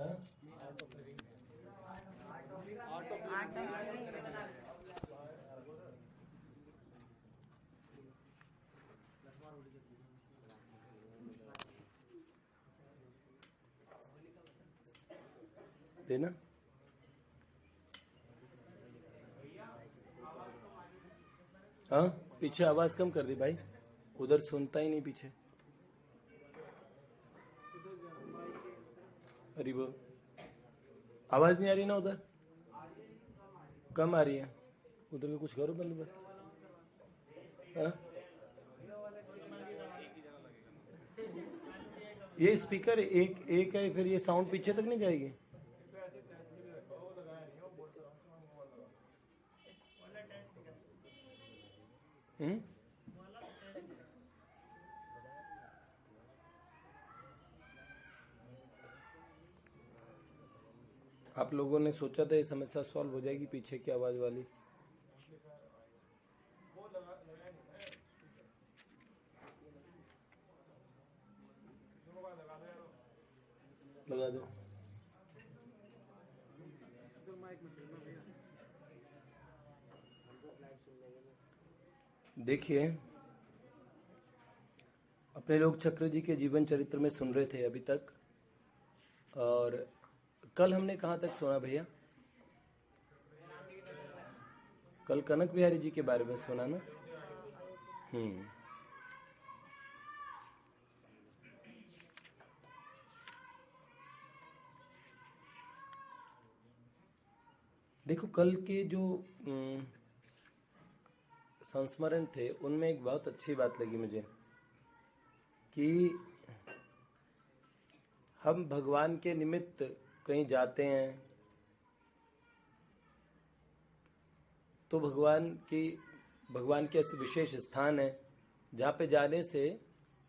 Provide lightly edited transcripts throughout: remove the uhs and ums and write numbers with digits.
हाँ? देना। हाँ, पीछे आवाज कम कर दी भाई, उधर सुनता ही नहीं पीछे। अरे वो आवाज नहीं आ रही ना, उधर कम आ रही है, उधर भी कुछ करो बंद। हाँ? ये स्पीकर एक एक है, फिर ये साउंड पीछे तक नहीं जाएगी। आप लोगों ने सोचा था ये समस्या सॉल्व हो जाएगी पीछे की आवाज वाली? लगा दो। देखिए, अपने लोग चक्र जी के जीवन चरित्र में सुन रहे थे अभी तक, और कल हमने कहाँ तक सुना भैया? कल कनक बिहारी जी के बारे में सुना ना। देखो, कल के जो संस्मरण थे उनमें एक बहुत अच्छी बात लगी मुझे कि हम भगवान के निमित्त कहीं जाते हैं तो भगवान के ऐसे विशेष स्थान है जहाँ पे जाने से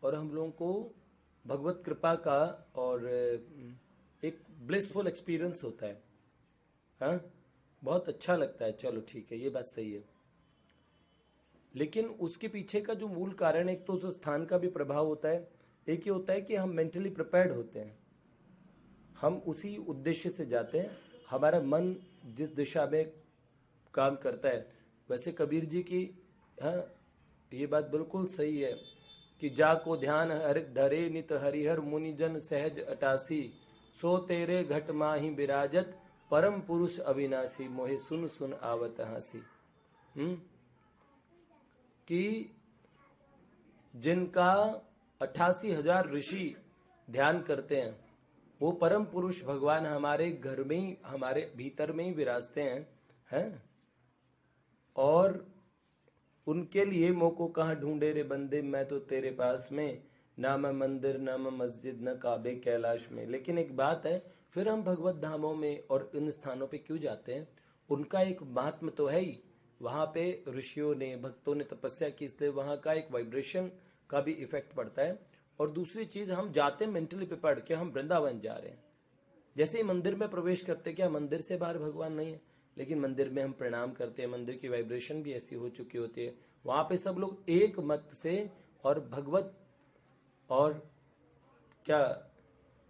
और हम लोगों को भगवत कृपा का और एक ब्लिसफुल एक्सपीरियंस होता है। हाँ, बहुत अच्छा लगता है। चलो ठीक है, ये बात सही है, लेकिन उसके पीछे का जो मूल कारण, एक तो उस स्थान का भी प्रभाव होता है, एक ये होता है कि हम मेंटली प्रिपेयर्ड होते हैं, हम उसी उद्देश्य से जाते हैं, हमारा मन जिस दिशा में काम करता है। वैसे कबीर जी की, हाँ, ये बात बिल्कुल सही है कि जा को ध्यान हर धरे नित हरिहर मुनिजन सहज अटासी, सो तेरे घट माही विराजत परम पुरुष अविनाशी, मोहे सुन सुन आवत हासी। कि जिनका 88,000 ऋषि ध्यान करते हैं, वो परम पुरुष भगवान हमारे घर में ही, हमारे भीतर में ही विराजते हैं। और उनके लिए मोको कहाँ ढूंढे रे बंदे, मैं तो तेरे पास में, ना मैं मंदिर ना मैं मस्जिद न काबे कैलाश में। लेकिन एक बात है, फिर हम भगवत धामों में और इन स्थानों पे क्यों जाते हैं? उनका एक महात्म तो है ही, वहां पे ऋषियों ने, भक्तों ने तपस्या की, इसलिए वहां का एक वाइब्रेशन का भी इफेक्ट पड़ता है। और दूसरी चीज, हम जाते मेंटली प्रिपेयर्ड के, हम वृंदावन जा रहे हैं। जैसे ही मंदिर में प्रवेश करते, क्या मंदिर से बाहर भगवान नहीं है? लेकिन मंदिर में हम प्रणाम करते हैं, मंदिर की वाइब्रेशन भी ऐसी हो चुकी होती है, वहां पे सब लोग एक मत से और भगवत, और क्या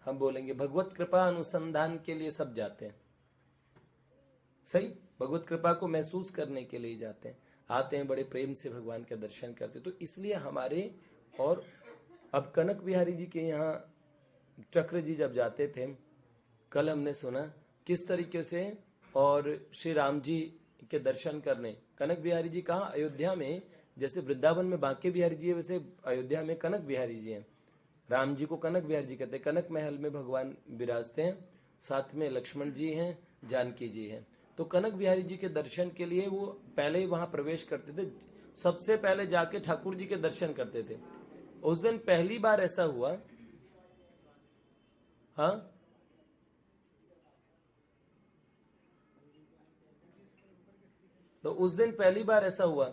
हम बोलेंगे, भगवत कृपा अनुसंधान के लिए सब जाते हैं। सही, भगवत कृपा को महसूस करने के लिए जाते हैं, आते हैं, बड़े प्रेम से भगवान का दर्शन करते। तो इसलिए हमारे, और अब कनक बिहारी जी के यहाँ चक्र जी जब जाते थे, कल हमने सुना किस तरीके से, और श्री राम जी के दर्शन करने कनक बिहारी जी कहाँ? अयोध्या में। जैसे वृंदावन में बांके बिहारी जी है, वैसे अयोध्या में कनक बिहारी जी हैं। राम जी को कनक बिहारी जी कहते हैं। कनक महल में भगवान विराजते हैं, साथ में लक्ष्मण जी हैं, जानकी जी हैं। तो कनक बिहारी जी के दर्शन के लिए वो पहले ही वहां प्रवेश करते थे, सबसे पहले जाके ठाकुर जी के दर्शन करते थे। उस दिन पहली बार ऐसा हुआ, हाँ, तो उस दिन पहली बार ऐसा हुआ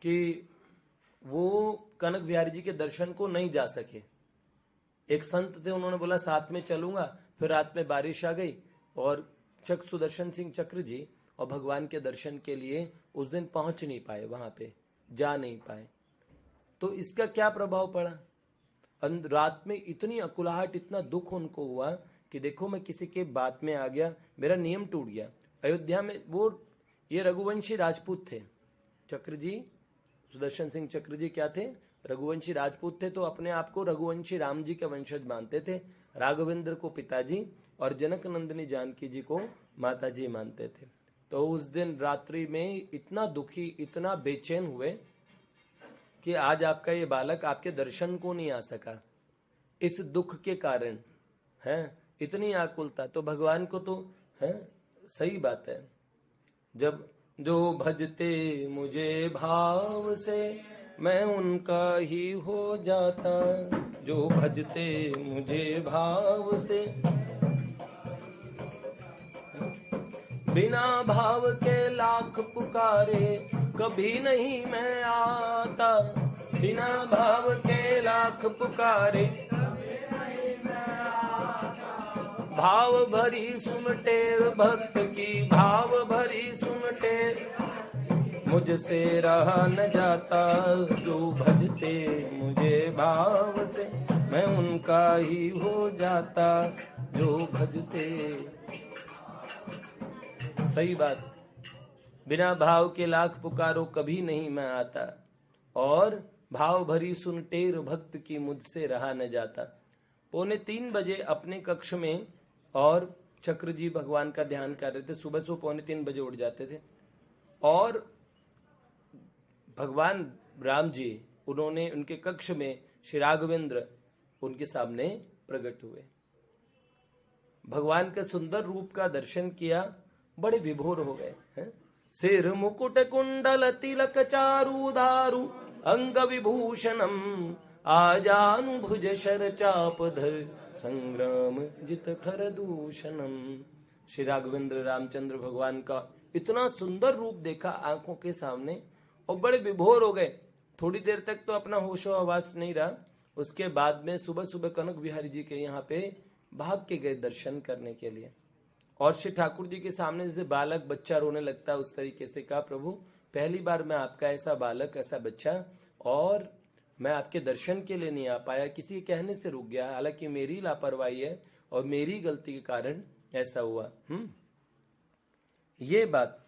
कि वो कनक बिहारी जी के दर्शन को नहीं जा सके। एक संत थे, उन्होंने बोला साथ में चलूंगा, फिर रात में बारिश आ गई और चक्र सुदर्शन सिंह चक्र जी और भगवान के दर्शन के लिए उस दिन पहुंच नहीं पाए, वहां पे जा नहीं पाए। तो इसका क्या प्रभाव पड़ा? रात में इतनी अकुलाहट, इतना दुख उनको हुआ कि देखो मैं किसी के बात में आ गया, मेरा नियम टूट गया। अयोध्या में वो ये रघुवंशी राजपूत थे, चक्र जी, सुदर्शन सिंह चक्र जी क्या थे, रघुवंशी राजपूत थे। तो अपने आप को रघुवंशी राम जी के वंशज मानते थे, राघवेंद्र को पिताजी और जनक नंदिनी जानकी जी को माताजी मानते थे। तो उस दिन रात्रि में इतना दुखी, इतना बेचैन हुए कि आज आपका ये बालक आपके दर्शन को नहीं आ सका, इस दुख के कारण है, इतनी आकुलता। तो भगवान को तो है, सही बात है, जब जो भजते मुझे भाव से मैं उनका ही हो जाता, जो भजते मुझे भाव से, बिना भाव के लाख पुकारे कभी नहीं मैं आता, बिना भाव के लाख पुकारे भाव भरी सुमटेर भक्त की, भाव भरी सुमटेर मुझसे रहा न जाता, जो भजते मुझे भाव से मैं उनका ही हो जाता, जो भजते। सही बात, बिना भाव के लाख पुकारो कभी नहीं मैं आता, और भाव भरी सुन टेर भक्त की मुझसे रहा न जाता। 2:45 बजे अपने कक्ष में और चक्र जी भगवान का ध्यान कर रहे थे। सुबह 2:45 बजे उठ जाते थे और भगवान राम जी, उन्होंने उनके कक्ष में श्री राघवेंद्र उनके सामने प्रकट हुए। भगवान के सुंदर रूप का दर्शन किया, बड़े विभोर हो गए हैं। सिर मुकुट कुंडल तिलक चारु दारु अंग विभूषणम, आजानु भुज शर चाप धर संग्राम जित खर दूषणम। श्री राघवेंद्र रामचंद्र भगवान का इतना सुंदर रूप देखा आंखों के सामने और बड़े विभोर हो गए। थोड़ी देर तक तो अपना होशो आवास नहीं रहा, उसके बाद में सुबह सुबह कनक बिहारी जी के यहाँ पे भाग के गए दर्शन करने के लिए। और श्री ठाकुर जी के सामने जैसे बालक बच्चा रोने लगता है उस तरीके से कहा, प्रभु पहली बार मैं आपका ऐसा बालक, ऐसा बच्चा, और मैं आपके दर्शन के लिए नहीं आ पाया, किसी के कहने से रुक गया, हालांकि मेरी लापरवाही है और मेरी गलती के कारण ऐसा हुआ। ये बात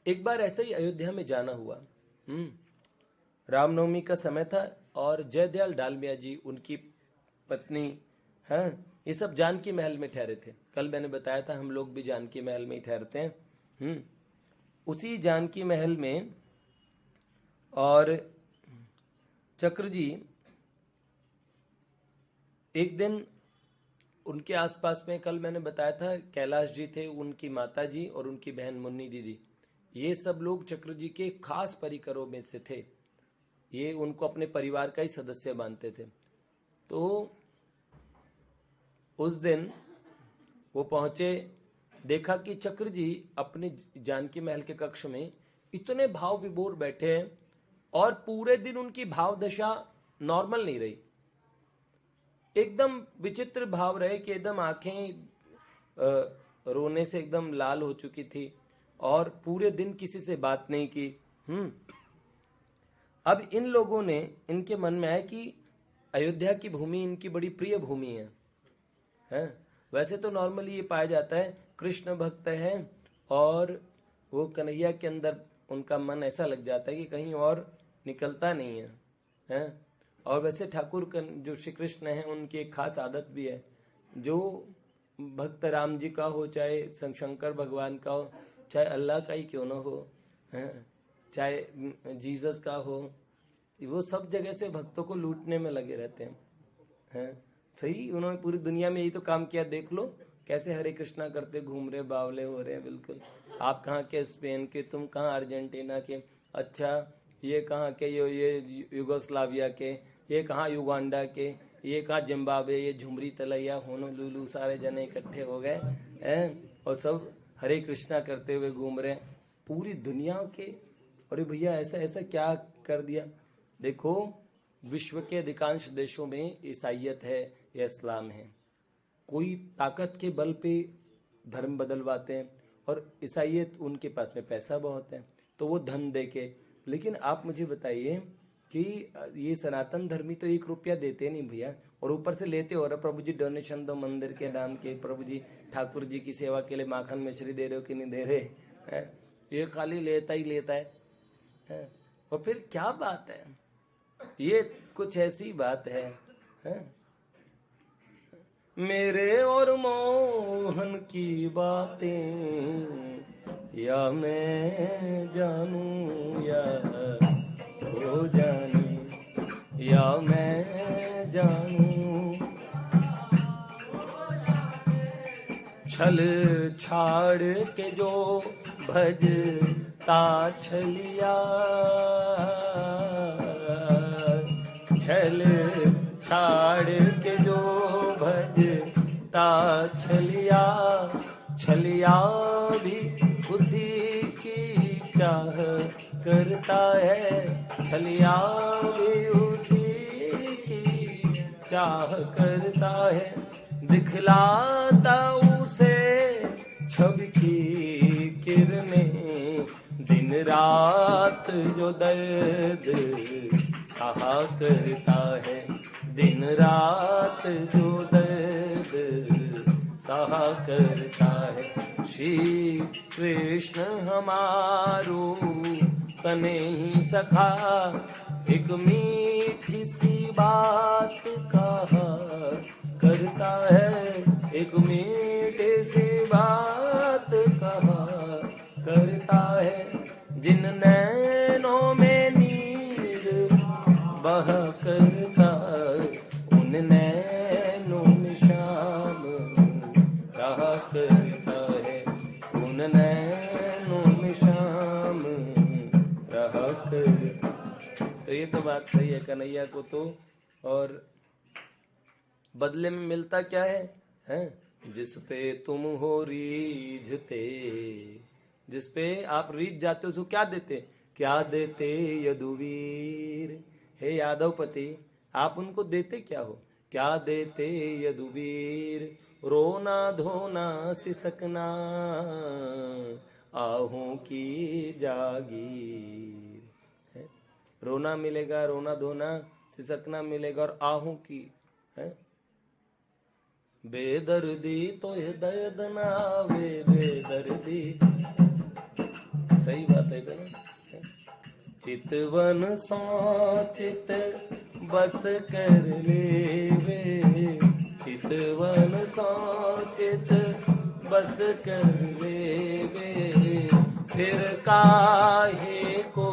एक बार ऐसे ही अयोध्या में जाना हुआ। रामनवमी का समय था और जयदयाल डालमिया जी, उनकी पत्नी, हैं, ये सब जानकी महल में ठहरे थे। कल मैंने बताया था हम लोग भी जानकी महल में ही ठहरते हैं। उसी जानकी महल में और चक्र जी एक दिन उनके आसपास में, कल मैंने बताया था कैलाश जी थे, उनकी माता जी और उनकी बहन मुन्नी दीदी, ये सब लोग चक्र जी के खास परिकरों में से थे। ये उनको अपने परिवार का ही सदस्य मानते थे। तो उस दिन वो पहुंचे, देखा कि चक्र जी अपने जानकी महल के कक्ष में इतने भाव विभोर बैठे हैं और पूरे दिन उनकी भाव दशा नॉर्मल नहीं रही, एकदम विचित्र भाव रहे कि एकदम आंखें रोने से एकदम लाल हो चुकी थी और पूरे दिन किसी से बात नहीं की। अब इन लोगों ने, इनके मन में आया कि अयोध्या की भूमि इनकी बड़ी प्रिय भूमि है। वैसे तो नॉर्मली ये पाया जाता है कृष्ण भक्त है और वो कन्हैया के अंदर उनका मन ऐसा लग जाता है कि कहीं और निकलता नहीं है। और वैसे ठाकुर जो श्री कृष्ण है उनकी एक खास आदत भी है, जो भक्त राम जी का हो, चाहे शंकर भगवान का हो, चाहे अल्लाह का ही क्यों ना हो, चाहे जीसस का हो, वो सब जगह से भक्तों को लूटने में लगे रहते हैं। सही, उन्होंने पूरी दुनिया में यही तो काम किया। देख लो कैसे हरे कृष्णा करते घूम रहे, बावले हो रहे हैं बिल्कुल। आप कहाँ के स्पेन के, तुम कहाँ अर्जेंटीना के, अच्छा ये कहाँ के, ये युगोस्लाविया के, ये कहाँ युगांडा के, ये कहाँ जिम्बाब्वे, ये झुमरी तलैया, होनोलुलु, सारे जने इकट्ठे हो गए हैं और सब हरे कृष्णा करते हुए घूम रहे हैं पूरी दुनिया के। अरे भैया ऐसा ऐसा क्या कर दिया। देखो विश्व के अधिकांश देशों में ईसाइयत है या इस्लाम है, कोई ताकत के बल पे धर्म बदलवाते हैं और ईसाइयत उनके पास में पैसा बहुत है तो वो धन दे के। लेकिन आप मुझे बताइए कि ये सनातन धर्मी तो 1 रुपया देते नहीं भैया, और ऊपर से लेते हो रहे प्रभु जी डोनेशन दो मंदिर के नाम के, प्रभु जी ठाकुर जी की सेवा के लिए माखन मिश्री दे रहे हो कि नहीं दे रहे हैं? ये खाली लेता ही लेता है। और फिर क्या बात है, ये कुछ ऐसी बात है? मेरे और मोहन की बातें या मैं जानूं या वो जाने, या मैं जानूं, छल छाड़ के जो भजता छलिया, छल छाड़ के जो भजता छलिया, छलिया भी उसी की चाह करता है, छलिया भी उसी की चाह करता है, दिखलाता उसे छवि की किरणें, दिन रात जो दर्द सहा करता है, दिन रात जो दर्द सहा करता है। श्री कृष्ण हमारो स्नेही सखा, एक मीठी सी बात कहा करता है, एक मीठी सी बात कहा करता है, जिन नैनों में नीर बह करता, उन नैनों में शाम रहा करता है, उन नैनों में शाम रहा करता। तो ये तो बात सही है कन्हैया को तो, और बदले में मिलता क्या है? जिस पे तुम हो रीझते, जिस पे आप रीझ जाते हो, उसको क्या देते? क्या देते यदुवीर? हे यादवपति, आप उनको देते क्या हो? क्या देते यदुवीर? रोना धोना सिसकना आहों की जागीर है। रोना मिलेगा, रोना धोना सिसकना मिलेगा, और आहों की है। बेदर्दी तो ये दर्द ना आवे, बेदर्दी, सही बात है ना? चितवन सो चित बस कर लेवे, चितवन सो चित बस कर लेवे, फिर काहे को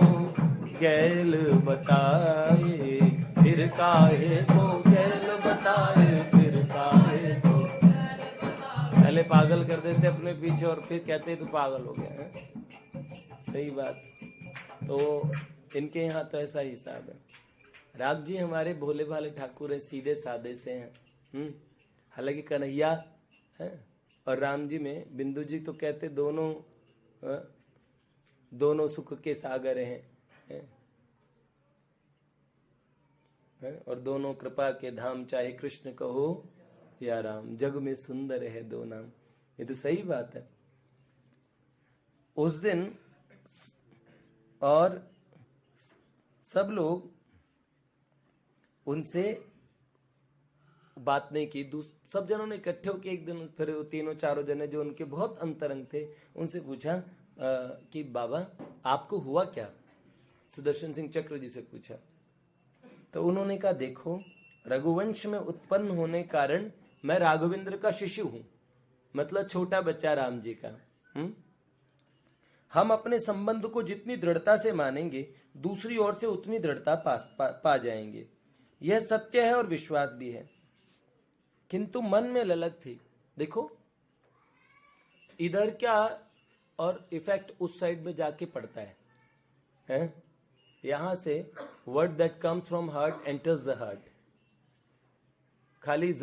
गैल बताए, फिर काहे को गैल बताए, फिर काहे को। पहले पागल कर देते अपने पीछे और फिर कहते तो पागल हो गया है। सही बात। तो इनके यहाँ तो ऐसा हिसाब है। राग जी हमारे भोले भाले ठाकुर है, सीधे सादे से हैं। हालांकि कन्हैया है और राम जी में बिंदु जी तो कहते दोनों सुख के सागर हैं, और दोनों कृपा के धाम, चाहे कृष्ण कहो या राम, जग में सुंदर है दो नाम। ये तो सही बात है। उस दिन और सब लोग उनसे बात नहीं की, सब जनों ने इकट्ठे होकर एक दिन फिर तीनों चारों जने जो उनके बहुत अंतरंग थे उनसे पूछा कि बाबा आपको हुआ क्या? सुदर्शन सिंह चक्र जी से पूछा। तो उन्होंने कहा देखो, रघुवंश में उत्पन्न होने कारण मैं राघवेंद्र का शिशु हूं, मतलब छोटा बच्चा राम जी का। हम अपने संबंध को जितनी दृढ़ता से मानेंगे दूसरी ओर से उतनी दृढ़ता पा जाएंगे। यह सत्य है और विश्वास भी है, किंतु मन में ललक थी। देखो इधर क्या और इफेक्ट उस साइड में जाके पड़ता है? यहां से word that comes from heart enters the heart. खाली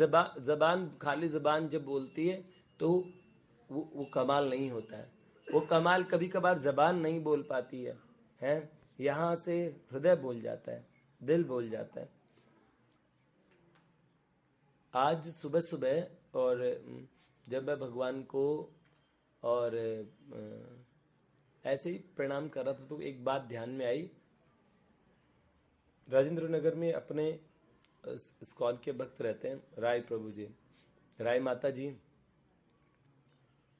जबान जब बोलती है तो वो कमाल नहीं होता है। वो कमाल कभी कभार जबान नहीं बोल पाती है? यहां से हृदय बोल जाता है, दिल बोल जाता है। आज सुबह सुबह और जब मैं भगवान को और ऐसे ही प्रणाम कर रहा था तो एक बात ध्यान में आई। राजेंद्र नगर में अपने इस्कॉन के भक्त रहते हैं, राय प्रभु जी, राय माता जी।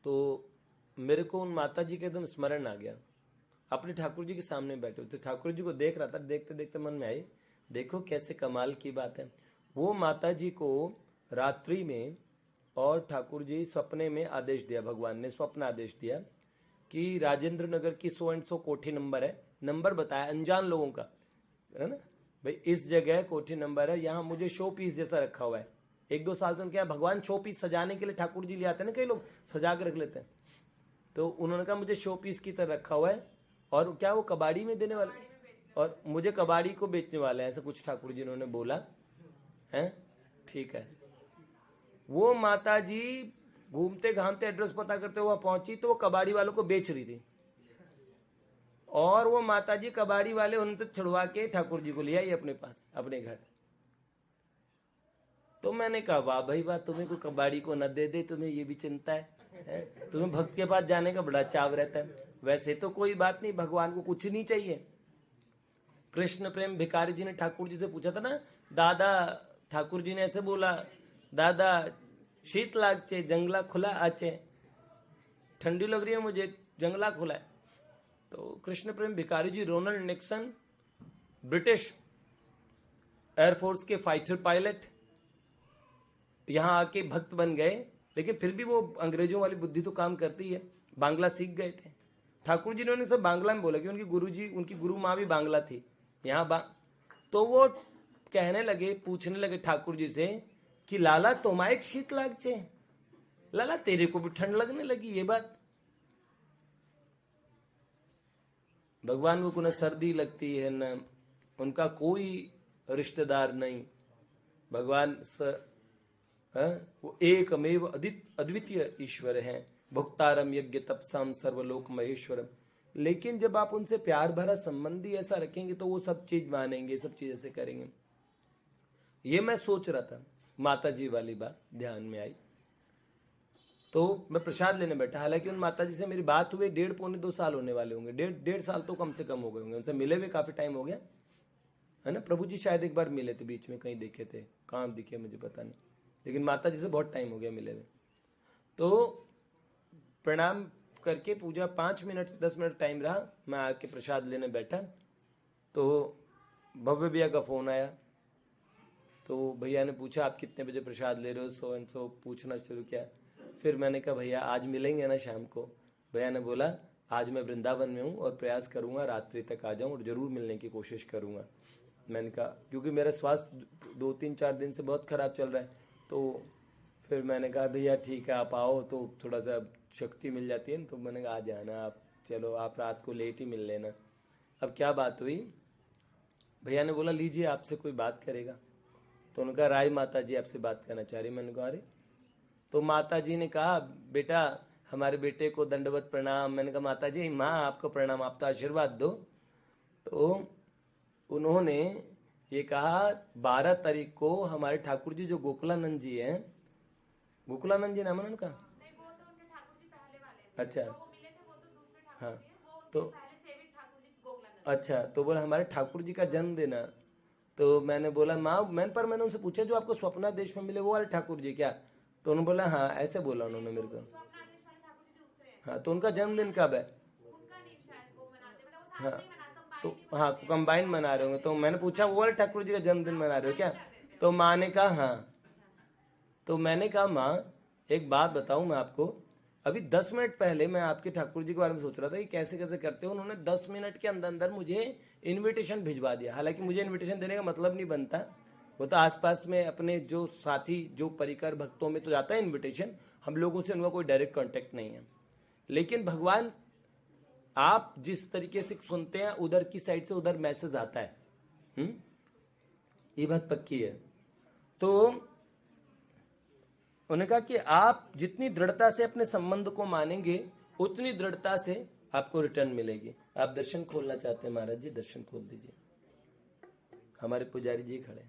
तो मेरे को उन माता जी के एकदम स्मरण आ गया। अपने ठाकुर जी के सामने बैठे हुए थे, ठाकुर जी को देख रहा था, देखते देखते मन में आई, देखो कैसे कमाल की बात है। वो माता जी को रात्रि में और ठाकुर जी सपने में आदेश दिया, भगवान ने स्वप्न आदेश दिया कि राजेंद्र नगर की 100 एंड 100 कोठी नंबर है, नंबर बताया अनजान लोगों का, है ना भाई, इस जगह कोठी नंबर है, यहाँ मुझे शो पीस जैसा रखा हुआ है। 1-2 साल से क्या, भगवान शो पीस सजाने के लिए ठाकुर जी ले आते हैं ना, कई लोग सजा के रख लेते हैं, तो उन्होंने कहा मुझे शो पीस की तरह रखा हुआ है, और क्या वो कबाड़ी में देने वाले, और मुझे कबाड़ी को बेचने वाले हैं, ऐसा कुछ ठाकुर जी ने बोला है। ठीक है, वो माता जी घूमते घामते एड्रेस पता करते हुआ पहुंची, तो वो कबाड़ी वालों को बेच रही थी, और वो माता जी कबाड़ी वाले उनसे छुड़वा के ठाकुर जी को ले आई अपने पास, अपने घर। तो मैंने कहा वाह भाई वाह, तुम्हें कोई कबाड़ी को न दे दे, तुम्हें ये भी चिंता है? तुम्हें भक्त के पास जाने का बड़ा चाव रहता है। वैसे तो कोई बात नहीं, भगवान को कुछ नहीं चाहिए। कृष्ण प्रेम भिखारी जी ने ठाकुर जी से पूछा था ना, दादा, ठाकुर जी ने ऐसे बोला, दादा शीत लागचे जंगला खुला आचे, ठंडी लग रही है मुझे, जंगला खुला है। तो कृष्ण प्रेम भिखारी जी, रोनाल्ड निक्सन, ब्रिटिश एयरफोर्स के फाइटर पायलट, यहां आके भक्त बन गए, लेकिन फिर भी वो अंग्रेजों वाली बुद्धि तो काम करती है, बांग्ला सीख गए थे। ठाकुर जी ने उन्हें सब बांग्ला में बोला कि उनकी गुरुजी, उनकी गुरु माँ भी बांग्ला थी, यहाँ तो वो कहने लगे, पूछने लगे ठाकुर जी से कि लाला तुम्हारे शीत लागचे, लाला तेरे को भी ठंड लगने लगी, ये बात। भगवान को न सर्दी लगती है, न उनका कोई रिश्तेदार नहीं, भगवान वो एकमेव अद्वितीय ईश्वर हैं, भुक्तारम यज्ञ तपसाम सर्वलोक महेश्वरम। लेकिन जब आप उनसे प्यार भरा संबंधी ऐसा रखेंगे तो वो सब चीज मानेंगे, सब चीज ऐसे करेंगे। ये मैं सोच रहा था, माता जी वाली बात ध्यान में आई, तो मैं प्रसाद लेने बैठा। हालांकि उन माता जी से मेरी बात हुई 1.5-2 साल होने वाले होंगे, 1.5 साल तो कम से कम हो गए होंगे, उनसे मिले हुए काफी टाइम हो गया, है ना। प्रभु जी शायद एक बार मिले थे, बीच में कहीं देखे थे, कहाँ दिखे मुझे पता नहीं, लेकिन माता जी से बहुत टाइम हो गया मिले हुए। तो प्रणाम करके पूजा 5 मिनट 10 मिनट टाइम रहा, मैं आके प्रसाद लेने बैठा, तो भव्य भैया का फोन आया। तो भैया ने पूछा आप कितने बजे प्रसाद ले रहे हो, सो एंड सो पूछना शुरू किया। फिर मैंने कहा भैया आज मिलेंगे ना शाम को? भैया ने बोला आज मैं वृंदावन में हूँ और प्रयास करूंगा रात्रि तक आ जाऊं और जरूर मिलने की कोशिश करूंगा। मैंने कहा क्योंकि मेरा स्वास्थ्य 2-3-4 दिन से बहुत खराब चल रहा है, तो फिर मैंने कहा भैया ठीक है आप आओ तो थोड़ा सा शक्ति मिल जाती है ना। तो मैंने कहा आ जाना आप, चलो आप रात को लेट ही मिल लेना। अब क्या बात हुई, भैया ने बोला लीजिए आपसे कोई बात करेगा। तो उनका राय माता जी आपसे बात करना चाह रही। मैंने कहा अरे, तो माता जी ने कहा बेटा हमारे बेटे को दंडवत प्रणाम। मैंने कहा माता जी माँ आपको प्रणाम, आप तो आशीर्वाद दो। तो उन्होंने ये कहा 12 तारीख को हमारे ठाकुर जी जो गोकुलानंद जी हैं, गोकुलानंद जी नाम है उनका? नहीं, वो तो उनके ठाकुर जी पहले वाले। अच्छा, तो वो मिले थे, वो तो दूसरे ठाकुर जी हैं, वो तो पहले सेवित ठाकुर जी गोकुलानंद। अच्छा, तो बोला हमारे ठाकुर जी का जन्मदिन है। तो मैंने बोला माँ, मैंने उनसे पूछा जो आपको स्वप्नादेश में मिले वो वाले ठाकुर जी क्या? तो उन्होंने बोला हाँ, ऐसे बोला उन्होंने मेरे को। हाँ, तो उनका जन्मदिन कब है? हाँ, तो हाँ कंबाइन मना रहे होंगे। तो मैंने पूछा वो वाले ठाकुर जी का जन्मदिन मना रहे हो क्या? तो माँ ने कहा हाँ। तो मैंने कहा माँ एक बात बताऊं मैं आपको, अभी 10 मिनट पहले मैं आपके ठाकुर जी के बारे में सोच रहा था कि कैसे कैसे करते हो। उन्होंने 10 मिनट के अंदर अंदर मुझे इनविटेशन भिजवा दिया। हालांकि मुझे इनविटेशन देने का मतलब नहीं बनता, वो तो आसपास में अपने जो साथी जो परिकर भक्तों में तो जाता है इन्विटेशन, हम लोगों से उनका कोई डायरेक्ट कॉन्टेक्ट नहीं है। लेकिन भगवान आप जिस तरीके से सुनते हैं उधर की साइड से उधर मैसेज आता है। ये बात पक्की है। तो उन्होंने कहा कि आप जितनी दृढ़ता से अपने संबंध को मानेंगे उतनी दृढ़ता से आपको रिटर्न मिलेगी। आप दर्शन खोलना चाहते हैं महाराज जी, दर्शन खोल दीजिए। हमारे पुजारी जी खड़े।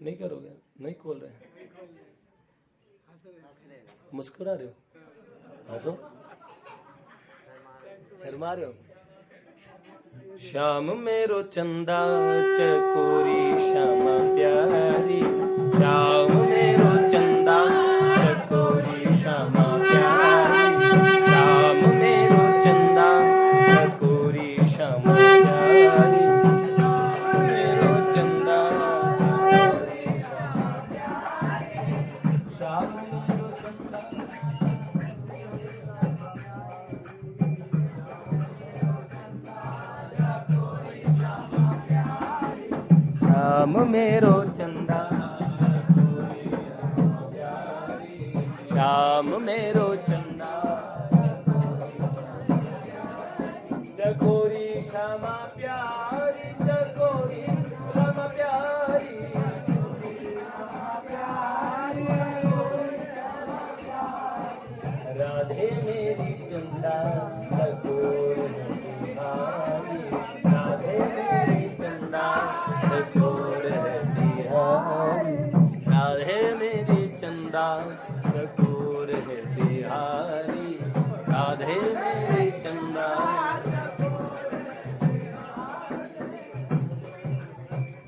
नहीं करोगे? नहीं खोल रहे? मुस्कुरा रहे हो? हंसो। शर्मा रहे हो। श्याम मेरो चंदा चकोरी श्यामा प्यारी, श्याम मेरो चंदा चकोरी श्यामा प्यारी, श्याम मेरो चंदा चकोरी श्यामा प्यारी, मेरो चंदा श्याम श्याम मेरो चंदा श्याम मेरो चंदा चकोरी श्यामा प्यारी, चकोरी श्यामा प्यारी, राधे मेरी चंदा चकोर बिहारी, राधे मेरी चंदा चकोर बिहारी, राधे मेरी चंदा चकोर बिहारी, राधे मेरी चंदा।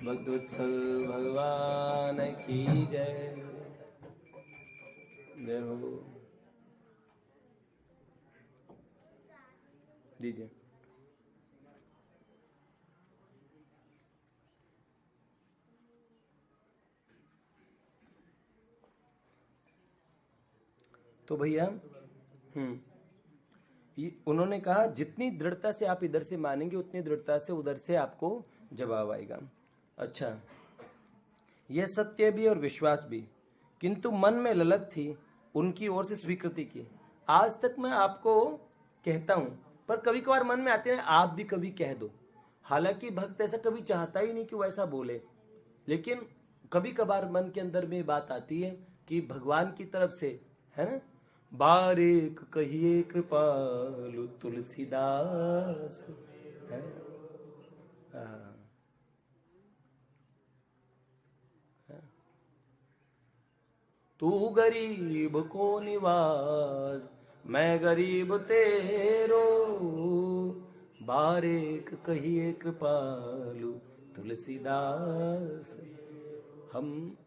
भक्तोत्सव भगवान की जय। जय हो। लीजिए। तो भैया उन्होंने कहा जितनी दृढ़ता से आप इधर से मानेंगे उतनी दृढ़ता से उधर से आपको जवाब आएगा। अच्छा, यह सत्य भी और विश्वास भी, किंतु मन में ललक थी उनकी ओर से स्वीकृति की। आज तक मैं आपको कहता हूं, पर कभी कभार मन में आते हैं आप भी कभी कह दो। हालांकि भक्त ऐसा कभी चाहता ही नहीं कि वो ऐसा बोले, लेकिन कभी कभार मन के अंदर में बात आती है कि भगवान की तरफ से, है ना, बारेक कहिए कृपालु तुलसीदास है। तू गरीब को निवास, मैं गरीब तेरो, बारेक कहिए कृपालु तुलसीदास। हम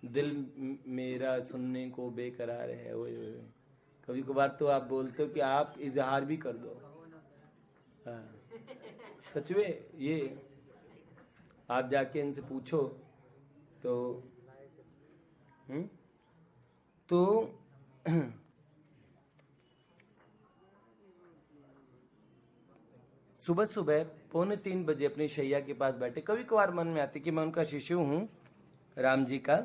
दिल मेरा सुनने को बेकरार है। वो कभी कभार तो आप बोलते हो कि आप इजहार भी कर दो। सच में ये आप जाके इनसे पूछो तो सुबह सुबह 2:45 बजे अपनी शैया के पास बैठे। कभी कभार मन में आती कि मैं उनका शिष्य हूं, राम जी का।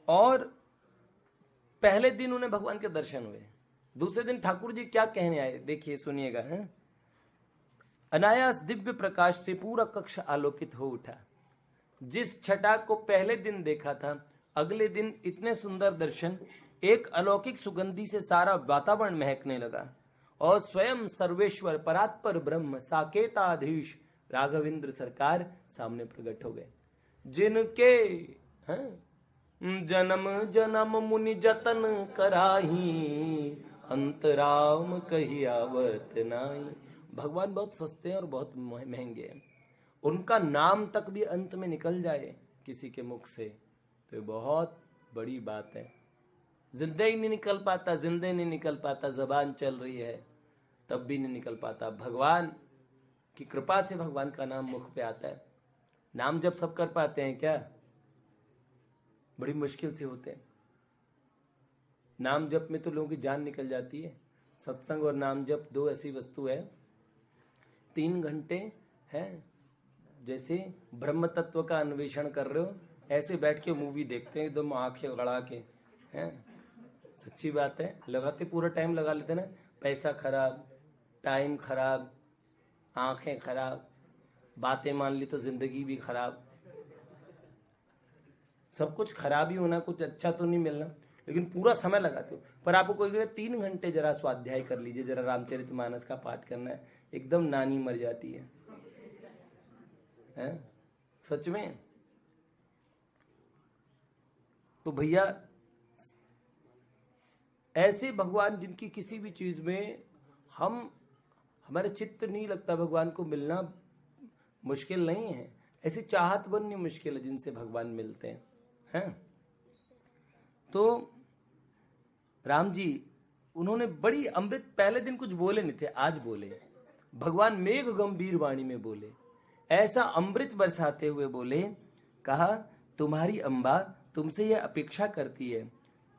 और पहले दिन उन्हें भगवान के दर्शन हुए। दूसरे दिन ठाकुर जी क्या कहने आए, देखिए सुनिएगा। अनायास दिव्य प्रकाश से पूरा कक्ष आलोकित हो उठा। जिस छटा को पहले दिन देखा था, अगले दिन इतने सुंदर दर्शन, एक अलौकिक सुगंधी से सारा वातावरण महकने लगा और स्वयं सर्वेश्वर परात्पर ब्रह्म साकेताधीश राघवेंद्र सरकार सामने प्रकट हो गए, जिनके जन्म जन्म मुनि जतन कराही, अंतराम कही आवत नाही। भगवान बहुत सस्ते हैं और बहुत महंगे हैं। उनका नाम तक भी अंत में निकल जाए किसी के मुख से तो ये बहुत बड़ी बात है। जिंदे ही नहीं निकल पाता, जिंदे नहीं निकल पाता, जबान चल रही है तब भी नहीं निकल पाता। भगवान की कृपा से भगवान का नाम मुख पे आता है। नाम जप सब कर पाते हैं क्या? बड़ी मुश्किल से होते हैं। नाम जप में तो लोगों की जान निकल जाती है। सत्संग और नाम जप दो ऐसी वस्तु है, 3 घंटे है जैसे ब्रह्म तत्व का अन्वेषण कर रहे हो, ऐसे बैठ के मूवी देखते हैं एकदम आंखें गड़ा के, हैं। सच्ची बात है, लगाते पूरा टाइम लगा लेते ना, पैसा खराब, टाइम खराब, आंखें खराब, बातें मान ली तो जिंदगी भी खराब। सब कुछ खराब ही होना, कुछ अच्छा तो नहीं मिलना, लेकिन पूरा समय लगाते हो। पर आपको कोई 3 घंटे जरा स्वाध्याय कर लीजिए, जरा रामचरितमानस का पाठ करना है, एकदम नानी मर जाती है, हैं? सच में। तो भैया ऐसे भगवान जिनकी किसी भी चीज में हमारे चित्त नहीं लगता, भगवान को मिलना मुश्किल नहीं है, ऐसी चाहत बननी मुश्किल है जिनसे भगवान मिलते हैं। तो राम जी उन्होंने बड़ी अमृत, पहले दिन कुछ बोले नहीं थे, आज बोले। भगवान मेघ गंभीर वाणी में बोले, ऐसा अमृत बरसाते हुए बोले, कहा तुम्हारी अम्बा तुमसे यह अपेक्षा करती है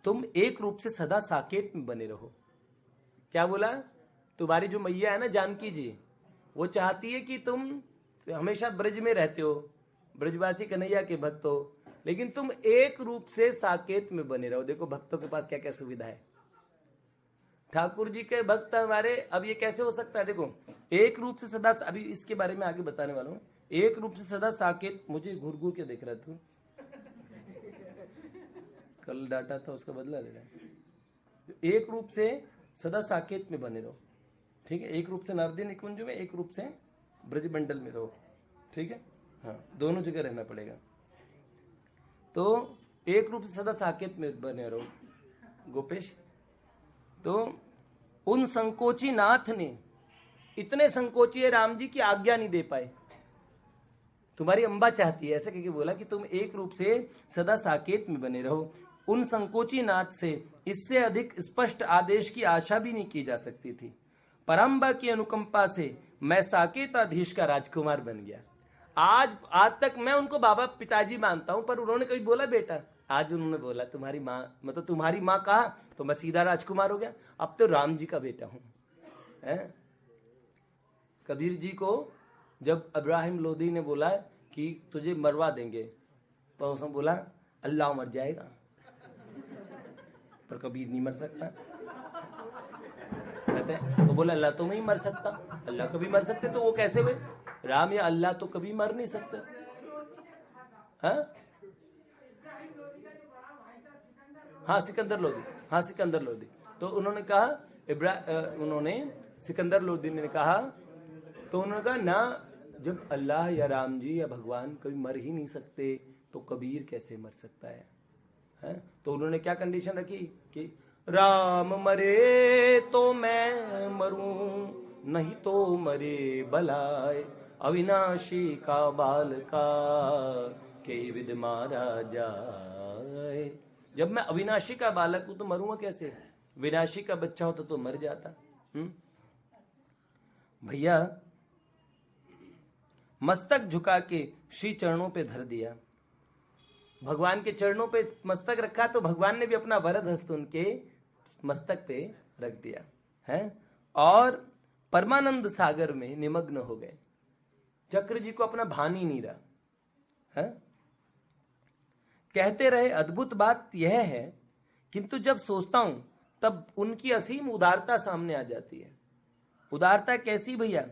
तुम एक रूप से सदा साकेत में बने रहो। क्या बोला? तुम्हारी जो मैया है ना जानकी जी, वो चाहती है कि तुम हमेशा ब्रज में रहते हो, ब्रजवासी कन्हैया के भक्त हो, लेकिन तुम एक रूप से साकेत में बने रहो। देखो भक्तों के पास क्या क्या सुविधा है। ठाकुर जी के भक्त हमारे, अब ये कैसे हो सकता है? देखो एक रूप से सदा, अभी इसके बारे में आगे बताने वाला हूं। एक रूप से सदा साकेत, मुझे घूर घूर के देख रहा था, कल डांटा था उसका बदला ले रहा है। एक रूप से सदा साकेत में बने रहो, ठीक है। एक रूप से नारदी निकुंज में, एक रूप से ब्रज मंडल में रहो, ठीक है। हाँ, दोनों जगह रहना पड़ेगा। तो एक रूप से सदा साकेत में बने रहो गोपेश। तो उन संकोची नाथ ने, इतने संकोची है राम जी की आज्ञा नहीं दे पाए। तुम्हारी अम्बा चाहती है, ऐसे करके बोला कि तुम एक रूप से सदा साकेत में बने रहो। उन संकोची नाथ से इससे अधिक स्पष्ट आदेश की आशा भी नहीं की जा सकती थी। परम्बा की अनुकंपा से मैं साकेताधीश का राजकुमार बन गया। आज तक मैं उनको बाबा पिताजी मानता हूं, पर उन्होंने कभी बोला बेटा? आज उन्होंने बोला तुम्हारी माँ, मतलब तुम्हारी माँ कहा तो मैं सीधा राजकुमार हो गया, अब तो राम जी का बेटा हूं। कबीर जी को जब इब्राहिम लोधी ने बोला कि तुझे मरवा देंगे, तो उसने बोला अल्लाह मर जाएगा, पर कबीर नहीं मर सकता। कहते हैं तो बोला अल्लाह तो नहीं मर सकता, अल्लाह कभी मर सकते तो वो कैसे हुए? राम या अल्लाह तो कभी मर नहीं सकते। हाँ सिकंदर लोधी, हाँ सिकंदर लोधी। तो उन्होंने कहा, उन्होंने सिकंदर लोधी ने कहा, तो उन्होंने कहा ना, जब अल्लाह या राम जी या भगवान कभी मर ही नहीं सकते तो कबीर कैसे मर सकता है? तो उन्होंने क्या कंडीशन रखी कि राम मरे तो मैं मरूं, नहीं तो मरे बलाए, अविनाशी का बाल का के विद मारा जाए। जब मैं अविनाशी का बालक हूं तो मरूंगा कैसे? विनाशी का बच्चा होता तो मर जाता। भैया मस्तक झुका के श्री चरणों पे धर दिया, भगवान के चरणों पे मस्तक रखा, तो भगवान ने भी अपना वरद हस्त उनके मस्तक पे रख दिया है, और परमानंद सागर में निमग्न हो गए। चक्र जी को अपना भान ही नहीं रहा है। कहते रहे अद्भुत बात यह है, किंतु जब सोचता हूं तब उनकी असीम उदारता सामने आ जाती है। उदारता कैसी भैया?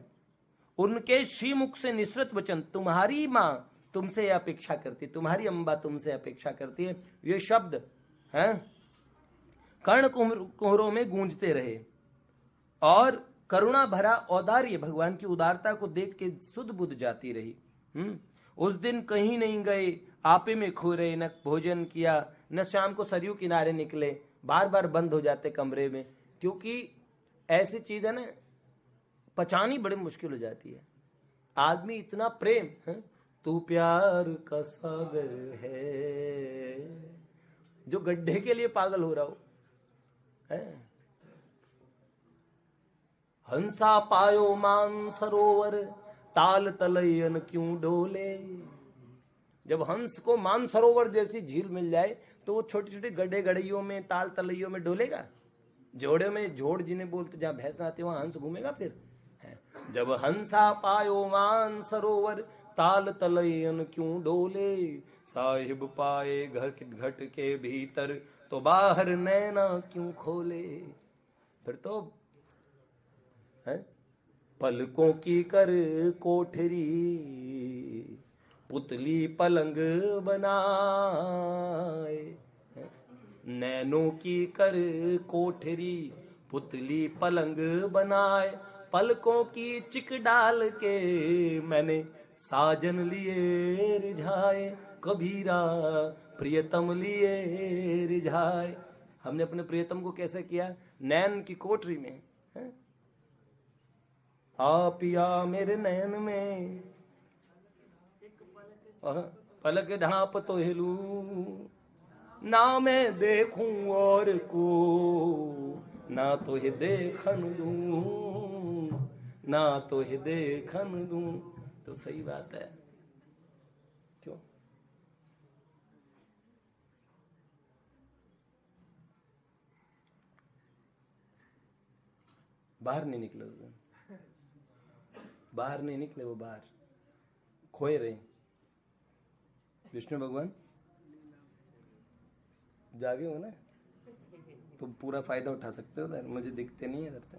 उनके श्रीमुख से निसृत वचन, तुम्हारी मां तुमसे अपेक्षा करती, तुम्हारी अम्बा तुमसे अपेक्षा करती है, ये शब्द हैं कर्ण कुहरों में गूंजते रहे। और करुणा भरा औदार्य, भगवान की उदारता को देख के सुध बुध जाती रही। उस दिन कहीं नहीं गए, आपे में खो रहे, न भोजन किया, न शाम को सरयू किनारे निकले, बार बार बंद हो जाते कमरे में, क्योंकि ऐसी चीज है ना पचानी बड़ी मुश्किल हो जाती है। आदमी इतना प्रेम है, तू प्यार का सागर है, जो गड्ढे के लिए पागल हो रहा हो है। हंसा पायो मान सरोवर, ताल तलयन क्यों डोले। जब हंस को मान सरोवर जैसी झील मिल जाए तो वो छोटी छोटी गड्ढे गड़ियों में, ताल तलैयों में डोलेगा? जोड़े में जोड़ जिन्हें बोलते, जहां भैंस नहाती वहां हंस घूमेगा फिर है। जब हंसा पायो मान सरोवर, ताल तलयन क्यों डोले, साहिब पाए घर घट के भीतर, तो बाहर नैना क्यों खोले। फिर तो है पलकों की कर कोठरी, पुतली पलंग बनाए, नैनों की कर कोठरी, पुतली पलंग बनाए, पलकों की चिक डाल के मैंने साजन लिए रिझाए, कबीरा प्रियतम लिए रिझाए। हमने अपने प्रियतम को कैसे किया? नैन की कोठरी में है? आ पिया मेरे नयन में, पलक ढाप तो हिलू, ना मैं देखूं और को, ना तो ही देखन दूं, ना तो ही देखन दूं। तो सही बात है, क्यों? बाहर नहीं निकले उस दिन, बाहर नहीं निकले, वो बाहर खोए रहे। विष्णु भगवान जागे हो ना, तो पूरा फायदा उठा सकते हो उधर, मुझे दिखते नहीं है इधर से।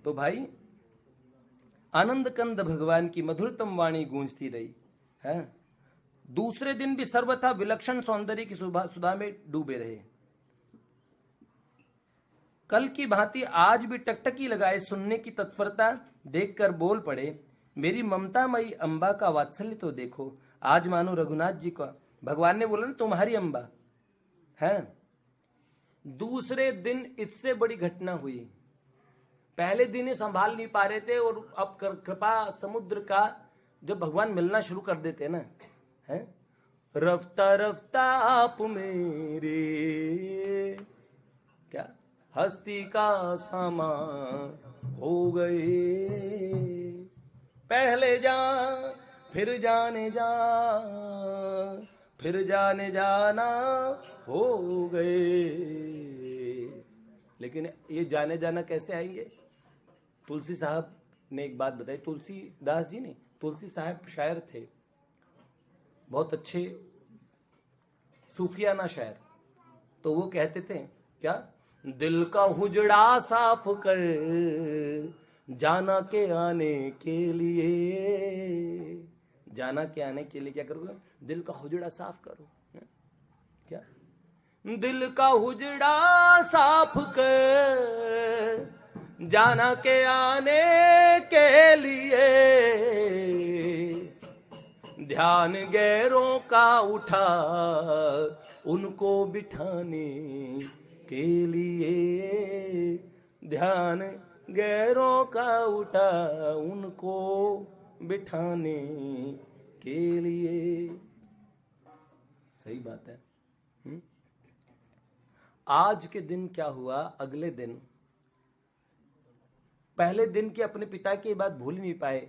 तो भाई आनंद कंद भगवान की मधुरतम वाणी गूंजती रही है। दूसरे दिन भी सर्वथा विलक्षण सौंदर्य की सुधा में डूबे रहे। कल की भांति आज भी टकटकी लगाए सुनने की तत्परता देखकर बोल पड़े, मेरी ममतामयी अंबा का वात्सल्य तो देखो। आज मानो रघुनाथ जी का, भगवान ने बोला ना तुम्हारी अंबा है। दूसरे दिन इससे बड़ी घटना हुई। पहले दिन ही संभाल नहीं पा रहे थे, और अब कृपा समुद्र का जब भगवान मिलना शुरू कर देते ना, है रफ्ता रफ्ता आप मेरे, क्या हस्ती का सामा हो गए, पहले जा फिर जाने जा, फिर जाने जाना हो गए। लेकिन ये जाने जाना कैसे आएंगे? तुलसी साहब ने एक बात बताई, तुलसीदास जी नहीं, तुलसी साहब शायर थे, बहुत अच्छे सूफियाना शायर। तो वो कहते थे क्या, दिल का हुजड़ा साफ कर जाना के आने के लिए, जाना के आने के लिए क्या करोगे? दिल का हुजड़ा साफ करो। क्या? दिल का हुजड़ा साफ कर जाना के आने के लिए, ध्यान गैरों का उठा उनको बिठाने के लिए, ध्यान गैरों का उठा उनको बिठाने के लिए। सही बात है। आज के दिन क्या हुआ? अगले दिन, पहले दिन के अपने पिता की बात भूल नहीं पाए।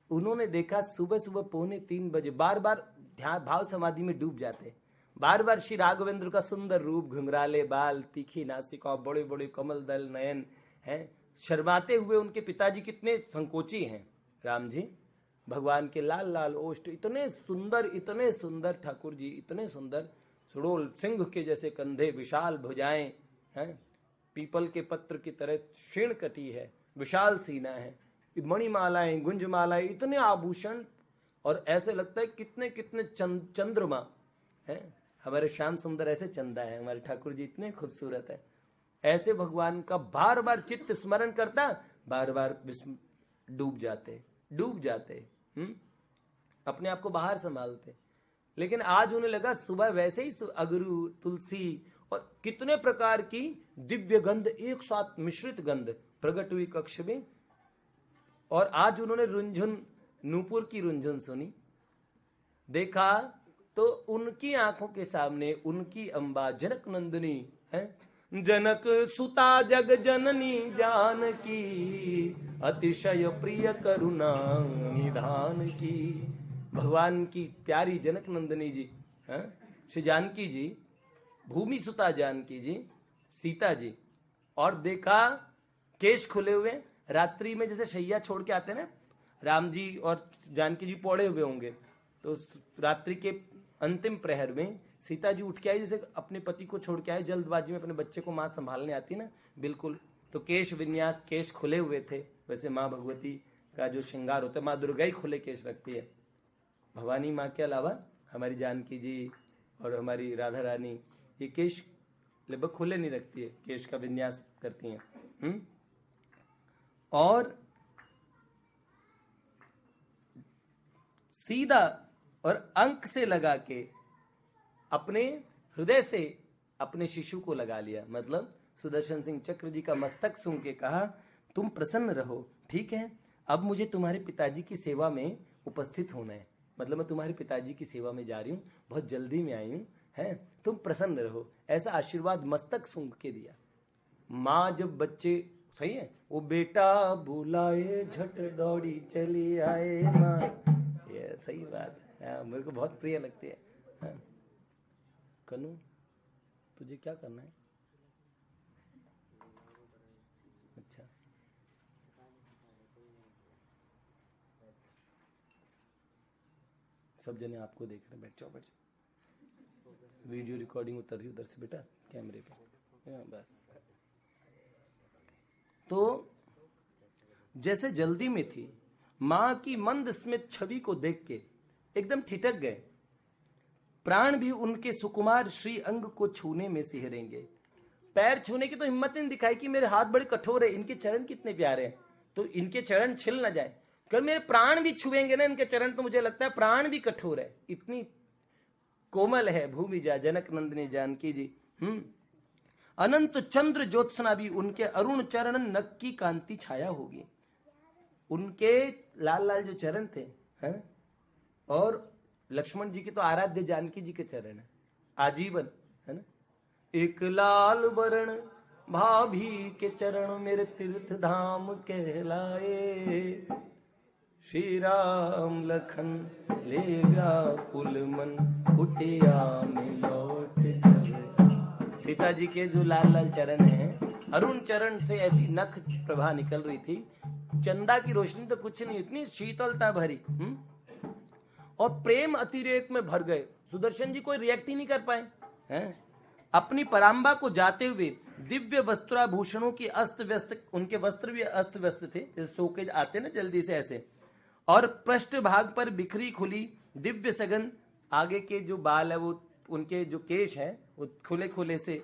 उन्होंने देखा सुबह सुबह 2:45 बजे, बार बार ध्यान भाव समाधि में डूब जाते, बार बार श्री राघवेंद्र का सुंदर रूप, घुंघराले बाल, तीखी नासिका, बड़े बड़े कमल दल नयन हैं, शर्माते हुए उनके पिताजी कितने संकोची हैं, राम जी, भगवान के लाल लाल ओष्ठ, इतने सुंदर ठाकुर जी, इतने सुंदर, सुडोल सिंह के जैसे कंधे, विशाल भुजाएं हैं, पीपल के पत्र की तरह क्षीण कटी है, विशाल सीना है, मणिमालाएं, गुंजमालाएं, इतने आभूषण, और ऐसे लगता है कितने कितने चंद्रमा हैं। हमारे श्याम सुंदर ऐसे चंदा है, हमारे ठाकुर जी इतने खूबसूरत है। ऐसे भगवान का बार बार चित्त स्मरण करता, बार बार डूब जाते अपने आप को बाहर संभालते। लेकिन आज उन्हें लगा सुबह वैसे ही अगरू, तुलसी और कितने प्रकार की दिव्य गंध एक साथ मिश्रित गंध प्रकट हुई कक्ष में। और आज उन्होंने रुंझुन, नूपुर की रुंझुन सुनी, देखा तो उनकी आंखों के सामने उनकी अंबा जनक नंदिनी है, जनक सुता जग जननी जानकी, अतिशय प्रिय करुणा निधान की। भगवान की प्यारी जनक नंदिनी जी है, श्री जानकी जी, भूमि सुता जानकी जी, सीता जी। और देखा केश खुले हुए, रात्रि में जैसे शैया छोड़ के आते हैं ना, राम जी और जानकी जी पौड़े हुए होंगे, तो रात्रि के अंतिम प्रहर में सीता जी उठ के आई, जैसे अपने पति को छोड़ के आए, जल्दबाजी में अपने बच्चे को माँ संभालने आती ना, बिल्कुल। तो केश विन्यास, केश खुले हुए थे, वैसे माँ भगवती का जो श्रृंगार होता है, माँ दुर्गा ही खुले केश रखती है। भवानी माँ के अलावा हमारी जानकी जी और हमारी राधा रानी ये केश लगभग खुले नहीं रखती है, केश का विन्यास करती हैं। और सीधा और अंक से लगा के अपने हृदय से अपने शिशु को लगा लिया। मतलब सुदर्शन सिंह चक्र जी का मस्तक सूंघ के कहा, तुम प्रसन्न रहो, ठीक है, अब मुझे तुम्हारे पिताजी की सेवा में उपस्थित होना है, मतलब मैं तुम्हारे पिताजी की सेवा में जा रही हूँ, बहुत जल्दी में आई हूँ, है, तुम प्रसन्न रहो, ऐसा आशीर्वाद मस्तक सूंघ के दिया। माँ जब बच्चे, सही है, वो बेटा बुलाए झट दौड़ी चली आए माँ, ये सही बात है, मेरे को बहुत प्रिय लगती है। हाँ। कनू तुझे क्या करना है? अच्छा, सब जने आपको देख रहे हैं, बैठ जाओ बैठ जाओ, वीडियो रिकॉर्डिंग उतर रही उधर से बेटा कैमरे पे। बस, तो जैसे जल्दी में थी, मां की मंद स्मित छवि को देख के एकदम ठिठक गए, प्राण भी उनके सुकुमार श्री अंग को छूने में सिहरेंगे। पैर छूने की तो हिम्मत नहीं दिखाई कि मेरे हाथ बड़े कठोर है, इनके चरण कितने प्यारे हैं, तो इनके चरण छिल ना जाए। कल मेरे प्राण भी छुएंगे ना इनके चरण, तो मुझे लगता है प्राण भी कठोर है, इतनी कोमल है भूमि जा जनक नंदिनी जानकी जी। अनंत चंद्र ज्योत्सना भी उनके अरुण चरण नक की कांति छाया होगी। उनके लाल लाल जो चरण थे, हैं? और लक्ष्मण जी की तो आराध्य जानकी जी के चरण है आजीवन, है ना। एक लाल वरण भाभी के चरण मेरे तीर्थ धाम कहलाए, श्री राम लखन ले गया कुल मन कुटिया में लौट जाए। सीता जी के जो लाल लाल चरण हैं, अरुण चरण से ऐसी नख प्रभा निकल रही थी, चंदा की रोशनी तो कुछ नहीं, इतनी शीतलता भरी, और प्रेम अतिरेक में भर गए। सुदर्शन जी कोई रिएक्ट ही नहीं कर पाए, हैं? अपनी परांबा को जाते हुए दिव्य वस्त्राभूषणों की अस्त व्यस्त, उनके वस्त्र भी अस्त व्यस्त थे, जैसे सोके आते ना जल्दी से ऐसे, और पृष्ठ भाग पर बिखरी खुली दिव्य सगंध, आगे के जो बाल है वो, उनके जो केश है वो खुले खुले से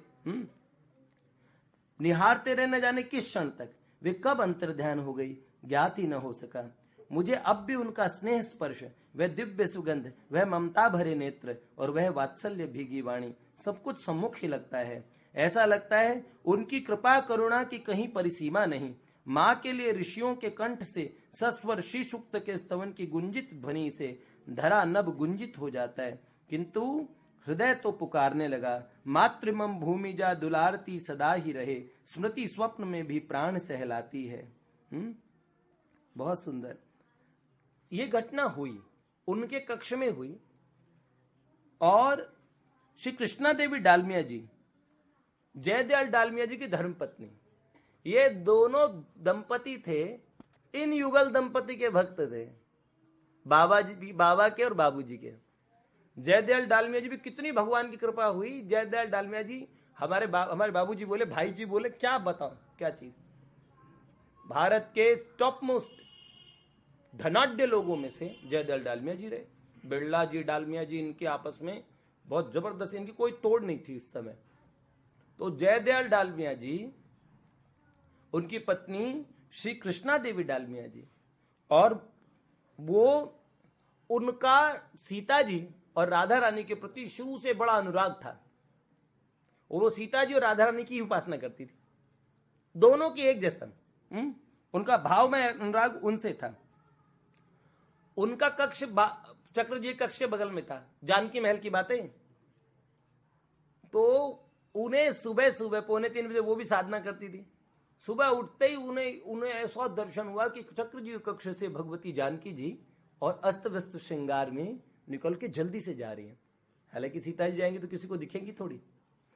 निहारते रहे, न जाने किस क्षण तक वे कब अंतर्ध्यान हो गई, ज्ञात ही न हो सका। मुझे अब भी उनका स्नेह स्पर्श, वह दिव्य सुगंध, वह ममता भरे नेत्र और वह वात्सल्य भीगी वाणी सब कुछ सम्मुख ही लगता है। ऐसा लगता है उनकी कृपा करुणा की कहीं परिसीमा नहीं। माँ के लिए ऋषियों के कंठ से सस्वर श्री सूक्त के स्तवन की गुंजित ध्वनि से धरा नभ गुंजित हो जाता है, किंतु हृदय तो पुकारने लगा, मातृमम भूमि जा दुलारती सदा ही रहे, स्मृति स्वप्न में भी प्राण सहलाती है। बहुत सुंदर ये घटना हुई, उनके कक्ष में हुई, और श्री कृष्णा देवी डालमिया जी, जयदयाल डालमिया जी की धर्मपत्नी, ये दोनों दंपति थे, इन युगल दंपति के भक्त थे, बाबा जी भी, बाबा के और बाबूजी के। जयदयाल डालमिया जी भी कितनी भगवान की कृपा हुई। जयदयाल डालमिया जी हमारे बाबूजी बोले, भाई जी बोले, क्या बताओ क्या चीज, भारत के टॉप मोस्ट धनाढ्य लोगों में से जयदयाल डालमिया जी रहे। बिरला जी, डालमिया जी, इनके आपस में बहुत जबरदस्त, इनकी कोई तोड़ नहीं थी इस समय। तो जयदयाल डालमिया जी, उनकी पत्नी श्री कृष्णा देवी डालमिया जी, और वो, उनका सीता जी और राधा रानी के प्रति शुरू से बड़ा अनुराग था, और वो सीता जी और राधा रानी की उपासना करती थी, दोनों की एक जैसा। उनका भाव में अनुराग उनसे था। उनका कक्ष चक्र जी कक्ष के बगल में था, जानकी महल की बातें। तो उन्हें सुबह सुबह 2:45 बजे, वो भी साधना करती थी, सुबह उठते ही उन्हें ऐसा दर्शन हुआ कि चक्र जी कक्ष से भगवती जानकी जी और अस्त व्यस्त श्रृंगार में निकल के जल्दी से जा रही हैं। हालांकि सीता जी जाएंगे तो किसी को दिखेंगी थोड़ी,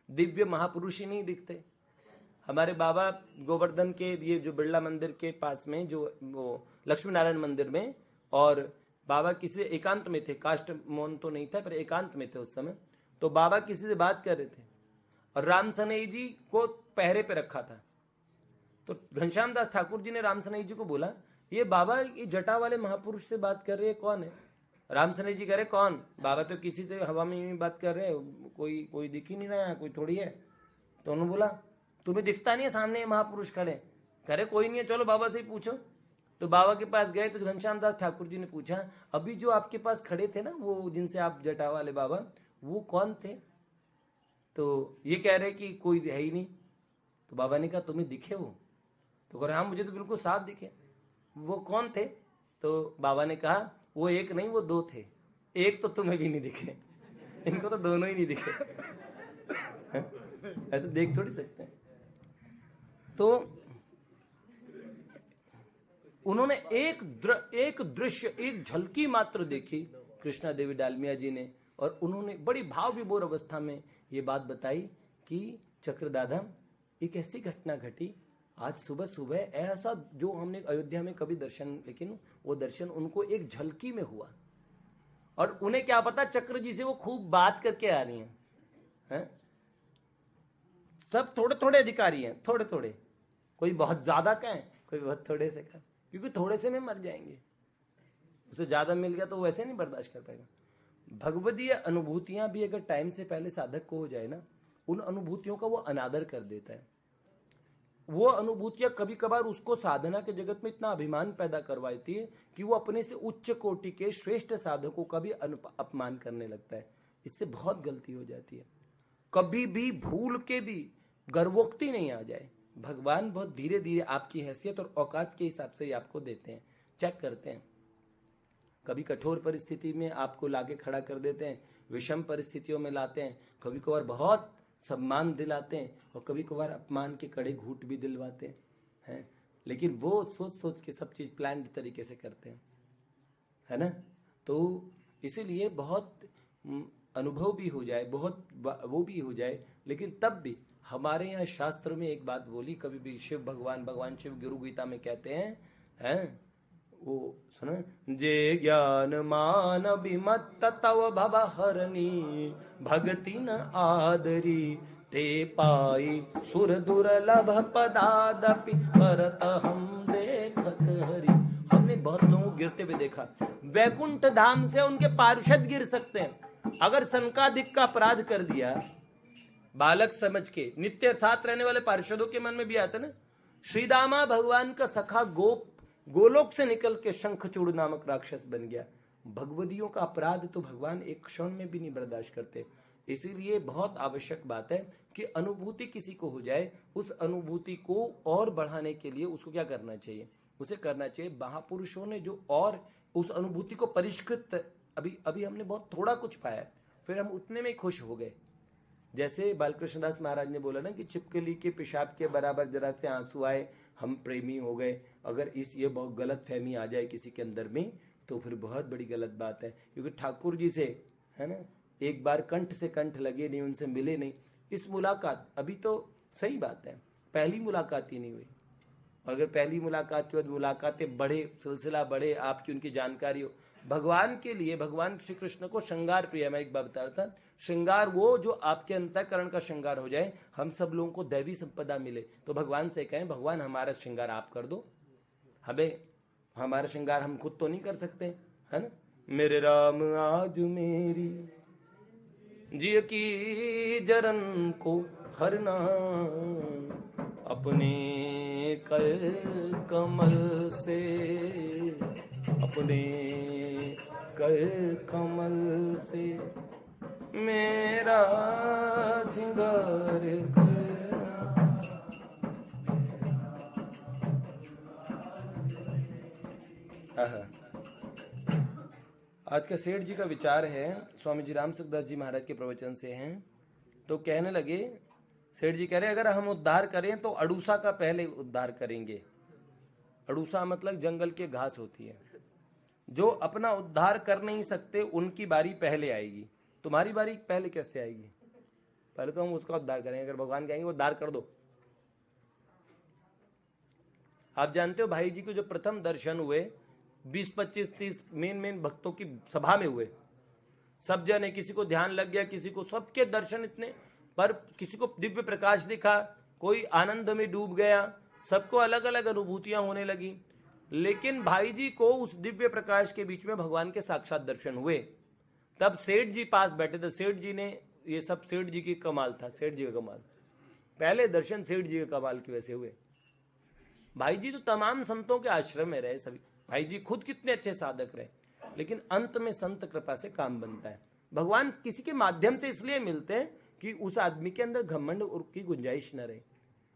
दिव्य महापुरुष ही नहीं दिखते। हमारे बाबा गोवर्धन के ये जो बिरला मंदिर के पास में जो वो लक्ष्मी नारायण मंदिर में, और बाबा किसी एकांत में थे, काष्ट मौन तो नहीं था पर एकांत में थे उस समय, तो बाबा किसी से बात कर रहे थे और राम सनई जी को पहरे पे रखा था। तो घनश्याम दास ठाकुर जी ने राम सनई जी को बोला, ये बाबा ये जटा वाले महापुरुष से बात कर रहे हैं, कौन है? राम सनई जी कह रहे कौन? बाबा तो किसी से हवा में बात कर रहे हैं, कोई दिख ही नहीं रहा है, कोई थोड़ी है। तो उन्होंने बोला, तुम्हें दिखता नहीं है सामने महापुरुष खड़े? कह रहे कोई नहीं है, चलो बाबा से ही पूछो। तो बाबा के पास गए तो घनश्याम दास ठाकुर जी ने पूछा, अभी जो आपके पास खड़े थे ना, वो जिनसे आप जटा वाले बाबा, वो कौन थे? तो ये कह रहे कि कोई है ही नहीं। तो बाबा ने कहा तुम्हें दिखे वो? तो कह रहे हाँ मुझे तो बिल्कुल साफ दिखे। वो कौन थे? तो बाबा ने कहा वो एक नहीं, वो दो थे। एक तो तुम्हें भी नहीं दिखे, इनको तो दोनों ही नहीं दिखे। ऐसे देख थोड़ी सकते हैं। तो उन्होंने एक दृश्य, एक झलकी मात्र देखी कृष्णा देवी डालमिया जी ने, और उन्होंने बड़ी भाव विभोर अवस्था में ये बात बताई कि चक्रदादा एक ऐसी घटना घटी आज सुबह सुबह, ऐसा जो हमने अयोध्या में कभी दर्शन, लेकिन वो दर्शन उनको एक झलकी में हुआ। और उन्हें क्या पता चक्र जी से वो खूब बात करके आ रही हैं। सब थोड़े थोड़े अधिकारी हैं, थोड़े थोड़े, कोई बहुत ज्यादा कहें, कोई बहुत थोड़े से कहें, क्योंकि थोड़े से में मर जाएंगे। उसे ज्यादा मिल गया तो वैसे नहीं बर्दाश्त कर पाएगा। भगवदीय अनुभूतियां भी अगर टाइम से पहले साधक को हो जाए ना, उन अनुभूतियों का वो अनादर कर देता है। वो अनुभूतियां कभी कभार उसको साधना के जगत में इतना अभिमान पैदा करवाती है कि वो अपने से उच्च कोटि के श्रेष्ठ साधकों का भी अपमान करने लगता है। इससे बहुत गलती हो जाती है। कभी भी भूल के भी गर्वोक्ति नहीं आ जाए। भगवान बहुत धीरे धीरे आपकी हैसियत और औकात के हिसाब से ही आपको देते हैं, चेक करते हैं। कभी कठोर परिस्थिति में आपको लाके खड़ा कर देते हैं, विषम परिस्थितियों में लाते हैं, कभी कभार बहुत सम्मान दिलाते हैं और कभी कभार अपमान के कड़े घूंट भी दिलवाते हैं। लेकिन वो सोच सोच के सब चीज प्लान तरीके से करते हैं, है ना। तो इसीलिए बहुत अनुभव भी हो जाए, बहुत वो भी हो जाए, लेकिन तब भी हमारे यहाँ शास्त्र में एक बात बोली, कभी भी शिव भगवान शिव गुरु गीता में कहते हैं वो सुनो, जे ज्ञान मान विमत्त तव भव हरणी भगति न आदरी ते पाई सुर दुर्लभ पदादपि परत हम देखत हरि। हमने बहुत लोगों को गिरते हुए देखा। वैकुंठ धाम से उनके पार्षद गिर सकते हैं। अगर सनकादिक का अपराध कर दिया बालक समझ के, नित्य साथ रहने वाले पार्षदों के मन में भी आता ना। श्रीदामा भगवान का सखा गोलोक से निकल के शंखचूड़ नामक राक्षस बन गया। भगवदियों का अपराध तो भगवान एक क्षण में भी नहीं बर्दाश्त करते। इसीलिए बहुत आवश्यक बात है कि अनुभूति किसी को हो जाए, उस अनुभूति को और बढ़ाने के लिए उसको क्या करना चाहिए? उसे करना चाहिए महापुरुषों ने जो और उस अनुभूति को परिष्कृत, अभी हमने बहुत थोड़ा कुछ पाया, फिर हम उतने में खुश हो गए। जैसे बालकृष्ण दास महाराज ने बोला ना कि छिपकली के पेशाब के बराबर जरा से आंसू आए, हम प्रेमी हो गए। अगर ये बहुत गलत फहमी आ जाए किसी के अंदर में तो फिर बहुत बड़ी गलत बात है। क्योंकि ठाकुर जी से, है ना, एक बार कंठ से कंठ लगे नहीं, उनसे मिले नहीं। इस मुलाकात, अभी तो सही बात है पहली मुलाकात ही नहीं हुई। अगर पहली मुलाकात के बाद मुलाकातें बढ़े, सिलसिला बढ़े, आपकी उनकी जानकारी हो। भगवान के लिए, भगवान श्री कृष्ण को श्रृंगार प्रिय, मैं एक बात बता रहा था, श्रृंगार वो जो आपके अंतःकरण का श्रृंगार हो जाए, हम सब लोगों को दैवी संपदा मिले। तो भगवान से कहें भगवान हमारा श्रृंगार आप कर दो, हमें हमारा श्रृंगार हम खुद तो नहीं कर सकते, है ना। मेरे राम आज मेरी जिय की जरन को हरना, अपने कर कमल से, अपने कर कमल से मेरा सिंगार कर। आज का सेठ जी का विचार है, स्वामी जी राम सुखदास जी महाराज के प्रवचन से हैं। तो कहने लगे, सेठ जी कह रहे अगर हम उद्धार करें तो अड़ूसा का पहले उद्धार करेंगे। अड़ूसा मतलब जंगल के घास होती है। जो अपना उद्धार कर नहीं सकते उनकी बारी पहले आएगी। तुम्हारी बारी पहले कैसे आएगी? पहले तो हम उसका उद्धार करेंगे। अगर भगवान कहेंगे उद्धार कर दो। आप जानते हो भाई जी को जो प्रथम दर्शन हुए 20, 25, 30 मेन भक्तों की सभा में हुए। सब जने, किसी को ध्यान लग गया, किसी को, सबके दर्शन इतने, पर किसी को दिव्य प्रकाश दिखा, कोई आनंद में डूब गया, सबको अलग अलग अनुभूतियां होने लगी। लेकिन भाई जी को उस दिव्य प्रकाश के बीच में भगवान के साक्षात दर्शन हुए। तब सेठ जी पास बैठे थे। सेठ जी ने, ये सब सेठ जी की कमाल था, सेठ जी का कमाल। पहले दर्शन सेठ जी के कमाल की वैसे हुए। भाई जी तो तमाम संतों के आश्रम में रहे सभी। भाई जी खुद कितने अच्छे साधक रहे, लेकिन अंत में संत कृपा से काम बनता है। भगवान किसी के माध्यम से इसलिए मिलते हैं कि उस आदमी के अंदर घमंड की गुंजाइश न रहे।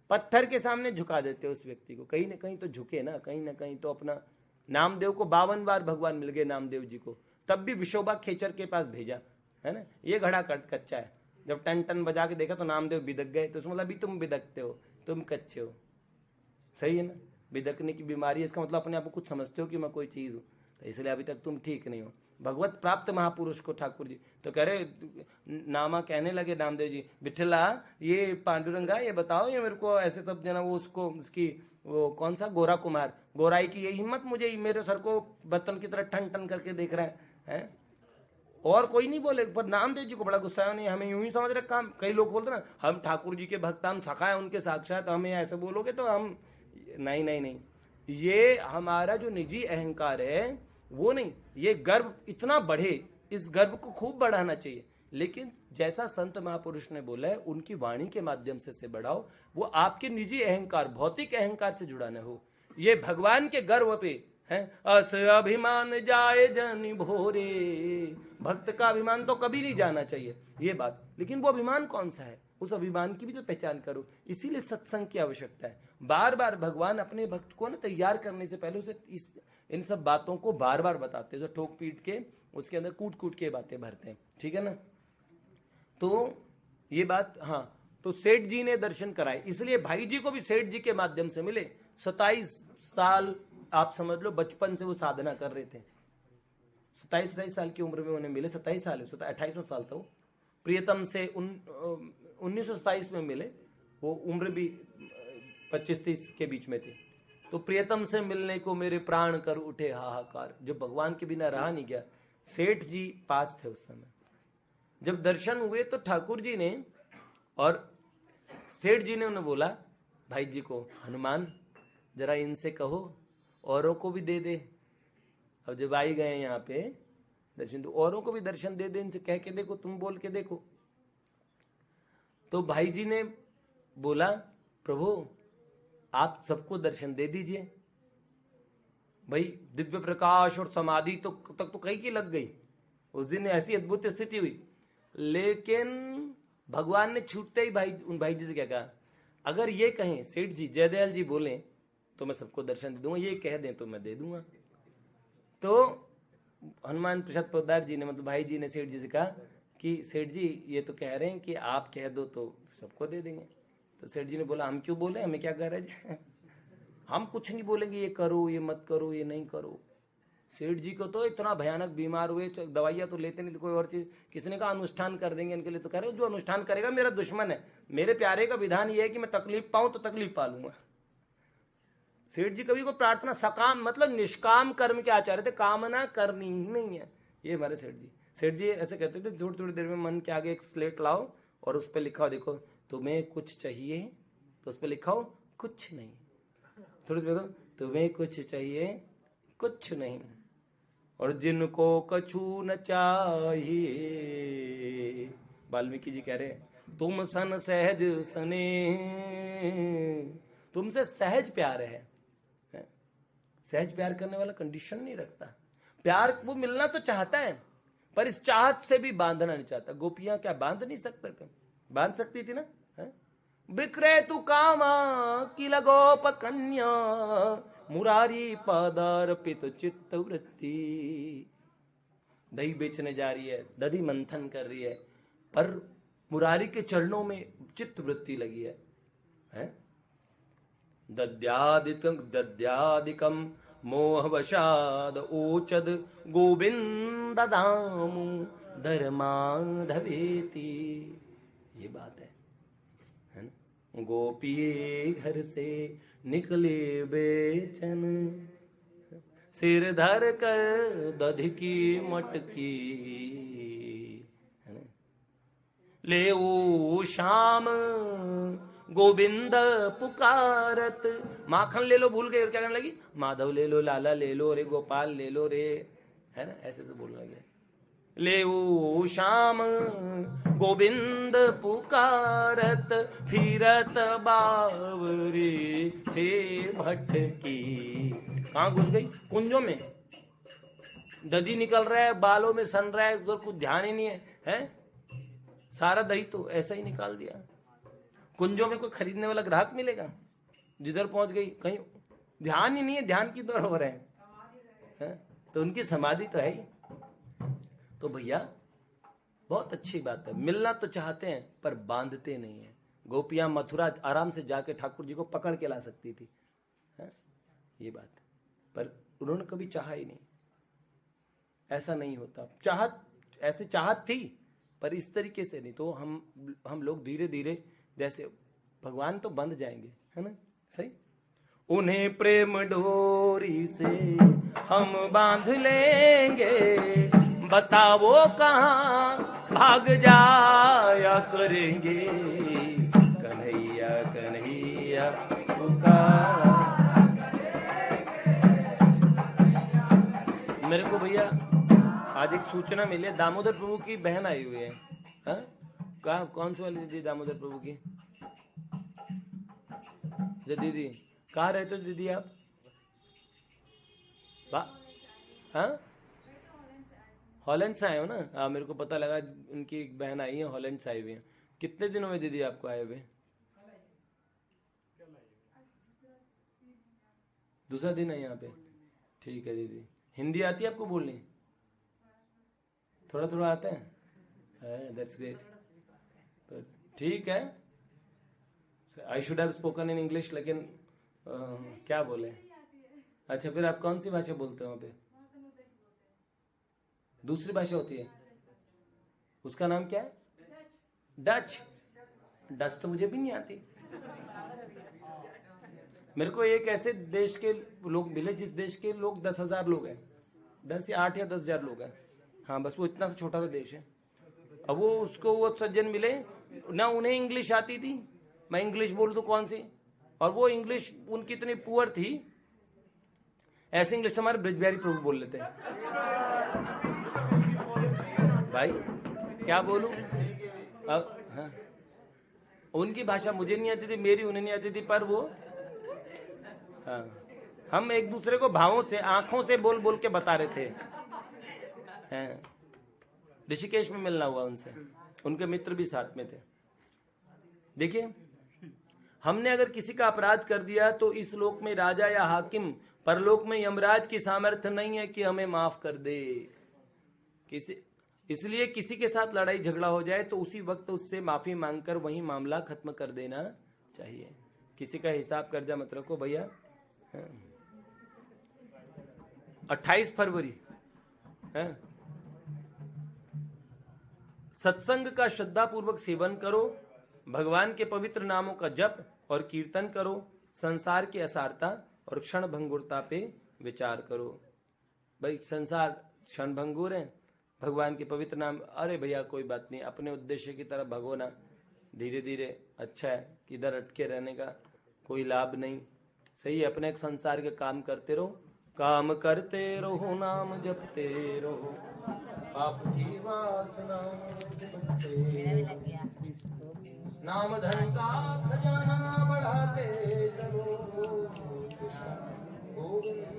पत्थर के सामने झुका देते उस व्यक्ति को। कहीं ना कहीं तो झुके ना कहीं तो अपना। नामदेव को 52 बार भगवान मिल गए, नामदेव जी को, तब भी विशोबा खेचर के पास भेजा, है ना। ये घड़ा कच्चा है, जब टन टन बजा के देखा तो नामदेव बिदक गए, तो उसमें अभी तुम बिदकते हो, तुम कच्चे हो। सही है ना, बिदकने की बीमारी है, इसका मतलब अपने आप को कुछ समझते हो कि मैं कोई चीज हूँ, तो इसलिए अभी तक तुम ठीक नहीं हो। भगवत प्राप्त महापुरुष को ठाकुर जी तो कह रहे, नामा कहने लगे नामदेव जी, विठला ये पांडुरंगा ये बताओ, ये मेरे को ऐसे सब जना, वो उसको उसकी वो कौन सा गोरा कुमार, गोराई की ये हिम्मत, मुझे मेरे सर को बर्तन की तरह ठन ठन करके देख रहा है? और कोई नहीं बोले, पर नामदेव जी को बड़ा गुस्सा है, नहीं हमें यूं ही समझ रहे काम। कई लोग बोलते ना, हम ठाकुर जी के भक्त, हम सखा है उनके साक्षात, हमें ऐसे बोलोगे तो हम नहीं नहीं नहीं, ये हमारा जो निजी अहंकार है वो नहीं, ये गर्व इतना बढ़े, इस गर्व को खूब बढ़ाना चाहिए। लेकिन जैसा संत महापुरुष ने बोला है, उनकी वाणी के माध्यम से बढ़ाओ, वो आपके निजी अहंकार, भौतिक अहंकार से जुड़ा न हो। ये भगवान के गर्व पे है, अस अभिमान जाए जन भोरे, भक्त का अभिमान तो कभी नहीं जाना चाहिए, ये बात। लेकिन वो अभिमान कौन सा है, उस अभिमान की भी तो पहचान करो। इसीलिए सत्संग की आवश्यकता है। बार बार भगवान अपने भक्त को ना तैयार करने से पहले उसे इन सब बातों को बार बार बताते हैं, जो ठोक पीट के उसके अंदर कूट कूट के बातें भरते हैं, ठीक है ना। तो ये बात, हाँ, तो सेठ जी ने दर्शन कराए, इसलिए भाई जी को भी सेठ जी के माध्यम से मिले। 27 साल आप समझ लो बचपन से वो साधना कर रहे थे, 27 साल की उम्र में उन्हें मिले। 27 साल, 28वां साल था वो। प्रियतम से 1927 में मिले, वो उम्र भी 25-30 के बीच में थी। तो प्रियतम से मिलने को मेरे प्राण कर उठे हाहाकार, जो भगवान के बिना रहा नहीं गया। सेठ जी पास थे उस समय, जब दर्शन हुए तो ठाकुर जी ने और सेठ जी ने उन्हें बोला भाई जी को, हनुमान जरा इनसे कहो औरों को भी दे दे। अब जब आई गए यहाँ पे दर्शन, तो औरों को भी दर्शन दे दे, इनसे कह के देखो, तुम बोल के देखो। तो भाई जी ने बोला, प्रभु आप सबको दर्शन दे दीजिए। भाई दिव्य प्रकाश और समाधि तो तक तो कई की लग गई, उस दिन ऐसी अद्भुत स्थिति हुई। लेकिन भगवान ने छूटते ही उन भाई जी से क्या कहा, अगर ये कहें सेठ जी जयदयाल जी बोलें तो मैं सबको दर्शन दे दूंगा, ये कह दें तो मैं दे दूंगा। तो हनुमान प्रसाद पोद्दार जी ने, मतलब भाई जी ने सेठ जी से कहा कि सेठ जी ये तो कह रहे हैं कि आप कह दो तो सबको दे देंगे। तो सेठ जी ने बोला, हम क्यों बोले, हमें क्या गरज है, हम कुछ नहीं बोलेंगे, ये करो ये मत करो ये नहीं करो। सेठ जी को तो इतना भयानक बीमार हुए, दवाइयां तो लेते नहीं, तो कोई और चीज, किसी ने कहा अनुष्ठान कर देंगे इनके लिए, तो कह रहे जो अनुष्ठान करेगा मेरा दुश्मन है। मेरे प्यारे का विधान ये है कि मैं तकलीफ पाऊं तो तकलीफ पा लूंगा। सेठ जी कभी को प्रार्थना सकाम, मतलब निष्काम कर्म के आचार्य थे, कामना करनी ही नहीं है, ये हमारे सेठ जी। सेठ जी ऐसे कहते थे, थोड़ी थोड़ी देर में मन के आगे एक स्लेट लाओ और उस पर लिखाओ, देखो तुम्हें कुछ चाहिए तो उस पर लिखाओ कुछ नहीं, थोड़ी देर तुम्हें कुछ चाहिए कुछ नहीं, और जिनको कछु न चाहिए। वाल्मीकि जी कह रहे तुम सन सहज सने, तुमसे सहज प्यार है। सहज प्यार करने वाला कंडीशन नहीं रखता, प्यार वो मिलना तो चाहता है पर इस चाहत से भी बांधना नहीं चाहता। गोपियां क्या बांध नहीं सकते थे, बांध सकती थी ना। बिक्रे तू कामा किल गोप कन्या, मुरारी पादार्पित चित्त वृत्ति। दही बेचने जा रही है, दधी मंथन कर रही है, पर मुरारी के चरणों में चित्त वृत्ति लगी है? दद्यादिकम मोहवशाद ओचद गोविंद दामु धर्माधवेति। ये बात है ना। गोपी घर से निकले बेचन, सिर धर कर दधि की मटकी, है ना। ले ओ शाम गोविंद पुकारत, माखन ले लो भूल गए और क्या कहने लगी, माधव ले लो, लाला ले लो रे, गोपाल ले लो रे, है ना, ऐसे से बोलने लगे। ले ओ शाम गोविंद पुकारत, फिरत बावरी से भटकी। कहाँ घुस गई, कुंजों में दधी निकल रहा है, बालों में सन रहा है, उधर कुछ ध्यान ही नहीं है, हैं? सारा दही तो ऐसा ही निकाल दिया। कुंजों में कोई खरीदने वाला ग्राहक मिलेगा? जिधर पहुंच गई कहीं ध्यान ही नहीं है, ध्यान की दौर हो रहे हैं, तो उनकी समाधि तो है ही। तो भैया बहुत अच्छी बात है, मिलना तो चाहते हैं पर बांधते नहीं है। गोपियां मथुरा आराम से जाके ठाकुर जी को पकड़ के ला सकती थी, है? ये बात, पर उन्होंने कभी चाहा ही नहीं। ऐसा नहीं होता, चाहत ऐसे चाहत थी पर इस तरीके से नहीं। तो हम लोग धीरे धीरे, जैसे भगवान तो बंध जाएंगे, है ना, सही। उन्हें प्रेम डोरी से हम बांध लेंगे, बताओ कहाँ भाग जाया करेंगे, कन्हैया कन्हैया पुकार। मेरे को भैया आज एक सूचना मिली है, दामोदर प्रभु की बहन आई हुई है। कहाँ, कौन सी वाली दीदी? दामोदर प्रभु की जो दीदी, कहाँ रहते हो दीदी आप? हाँ, हॉलैंड से आए हो ना? हाँ, मेरे को पता लगा उनकी एक बहन आई है, हॉलैंड से आई हुई है। कितने दिन हुए दीदी आपको आए हुए? दूसरा दिन है यहाँ पे। ठीक है दीदी, हिंदी आती है आपको बोलनी? थोड़ा थोड़ा आता है? That's great. तो ठीक है, I should have spoken in English, लेकिन क्या बोले। अच्छा, फिर आप कौन सी भाषा बोलते हो वहाँ पे? दूसरी भाषा होती है, उसका नाम क्या है? डच। डच तो मुझे भी नहीं आती। मेरे को एक ऐसे देश के लोग मिले जिस देश के लोग 10,000 लोग हैं, 10 या 8 या 10,000 लोग हैं। हाँ, बस वो इतना छोटा सा देश है। अब वो उसको वो सज्जन मिले ना, उन्हें इंग्लिश आती थी, मैं इंग्लिश बोल दूं कौन सी, और वो इंग्लिश उनकी इतनी पुअर थी, ऐसे इंग्लिश हमारे ब्रिजबिहारी प्रभु बोल लेते हैं। भाई क्या बोलूं अब? हाँ, उनकी भाषा मुझे नहीं आती थी, मेरी उन्हें नहीं आती थी, पर वो हाँ, हम एक दूसरे को भावों से, आंखों से बोल बोल के बता रहे थे। ऋषिकेश में मिलना हुआ उनसे, उनके मित्र भी साथ में थे। देखिए, हमने अगर किसी का अपराध कर दिया तो इस लोक में राजा या हाकिम, परलोक में यमराज की सामर्थ्य नहीं है कि हमें माफ कर दे। इसलिए किसी के साथ लड़ाई झगड़ा हो जाए तो उसी वक्त उससे माफी मांगकर वही मामला खत्म कर देना चाहिए। किसी का हिसाब कर्जा मत रखो भैया। 28 फरवरी है, सत्संग का श्रद्धा पूर्वक सेवन करो, भगवान के पवित्र नामों का जप और कीर्तन करो, संसार की असारता और क्षण भंगुरता पे विचार करो। भाई संसार क्षण भंगुर है, भगवान के पवित्र नाम, अरे भैया कोई बात नहीं, अपने उद्देश्य की तरफ भगो ना, धीरे धीरे। अच्छा है, किधर अटके रहने का कोई लाभ नहीं, सही है, अपने संसार के काम करते रहो, काम करते रहो, नाम जपते रहो, आपकी वासना से बचते, नाम धन का खजाना बढ़ाते चलो, गोविंद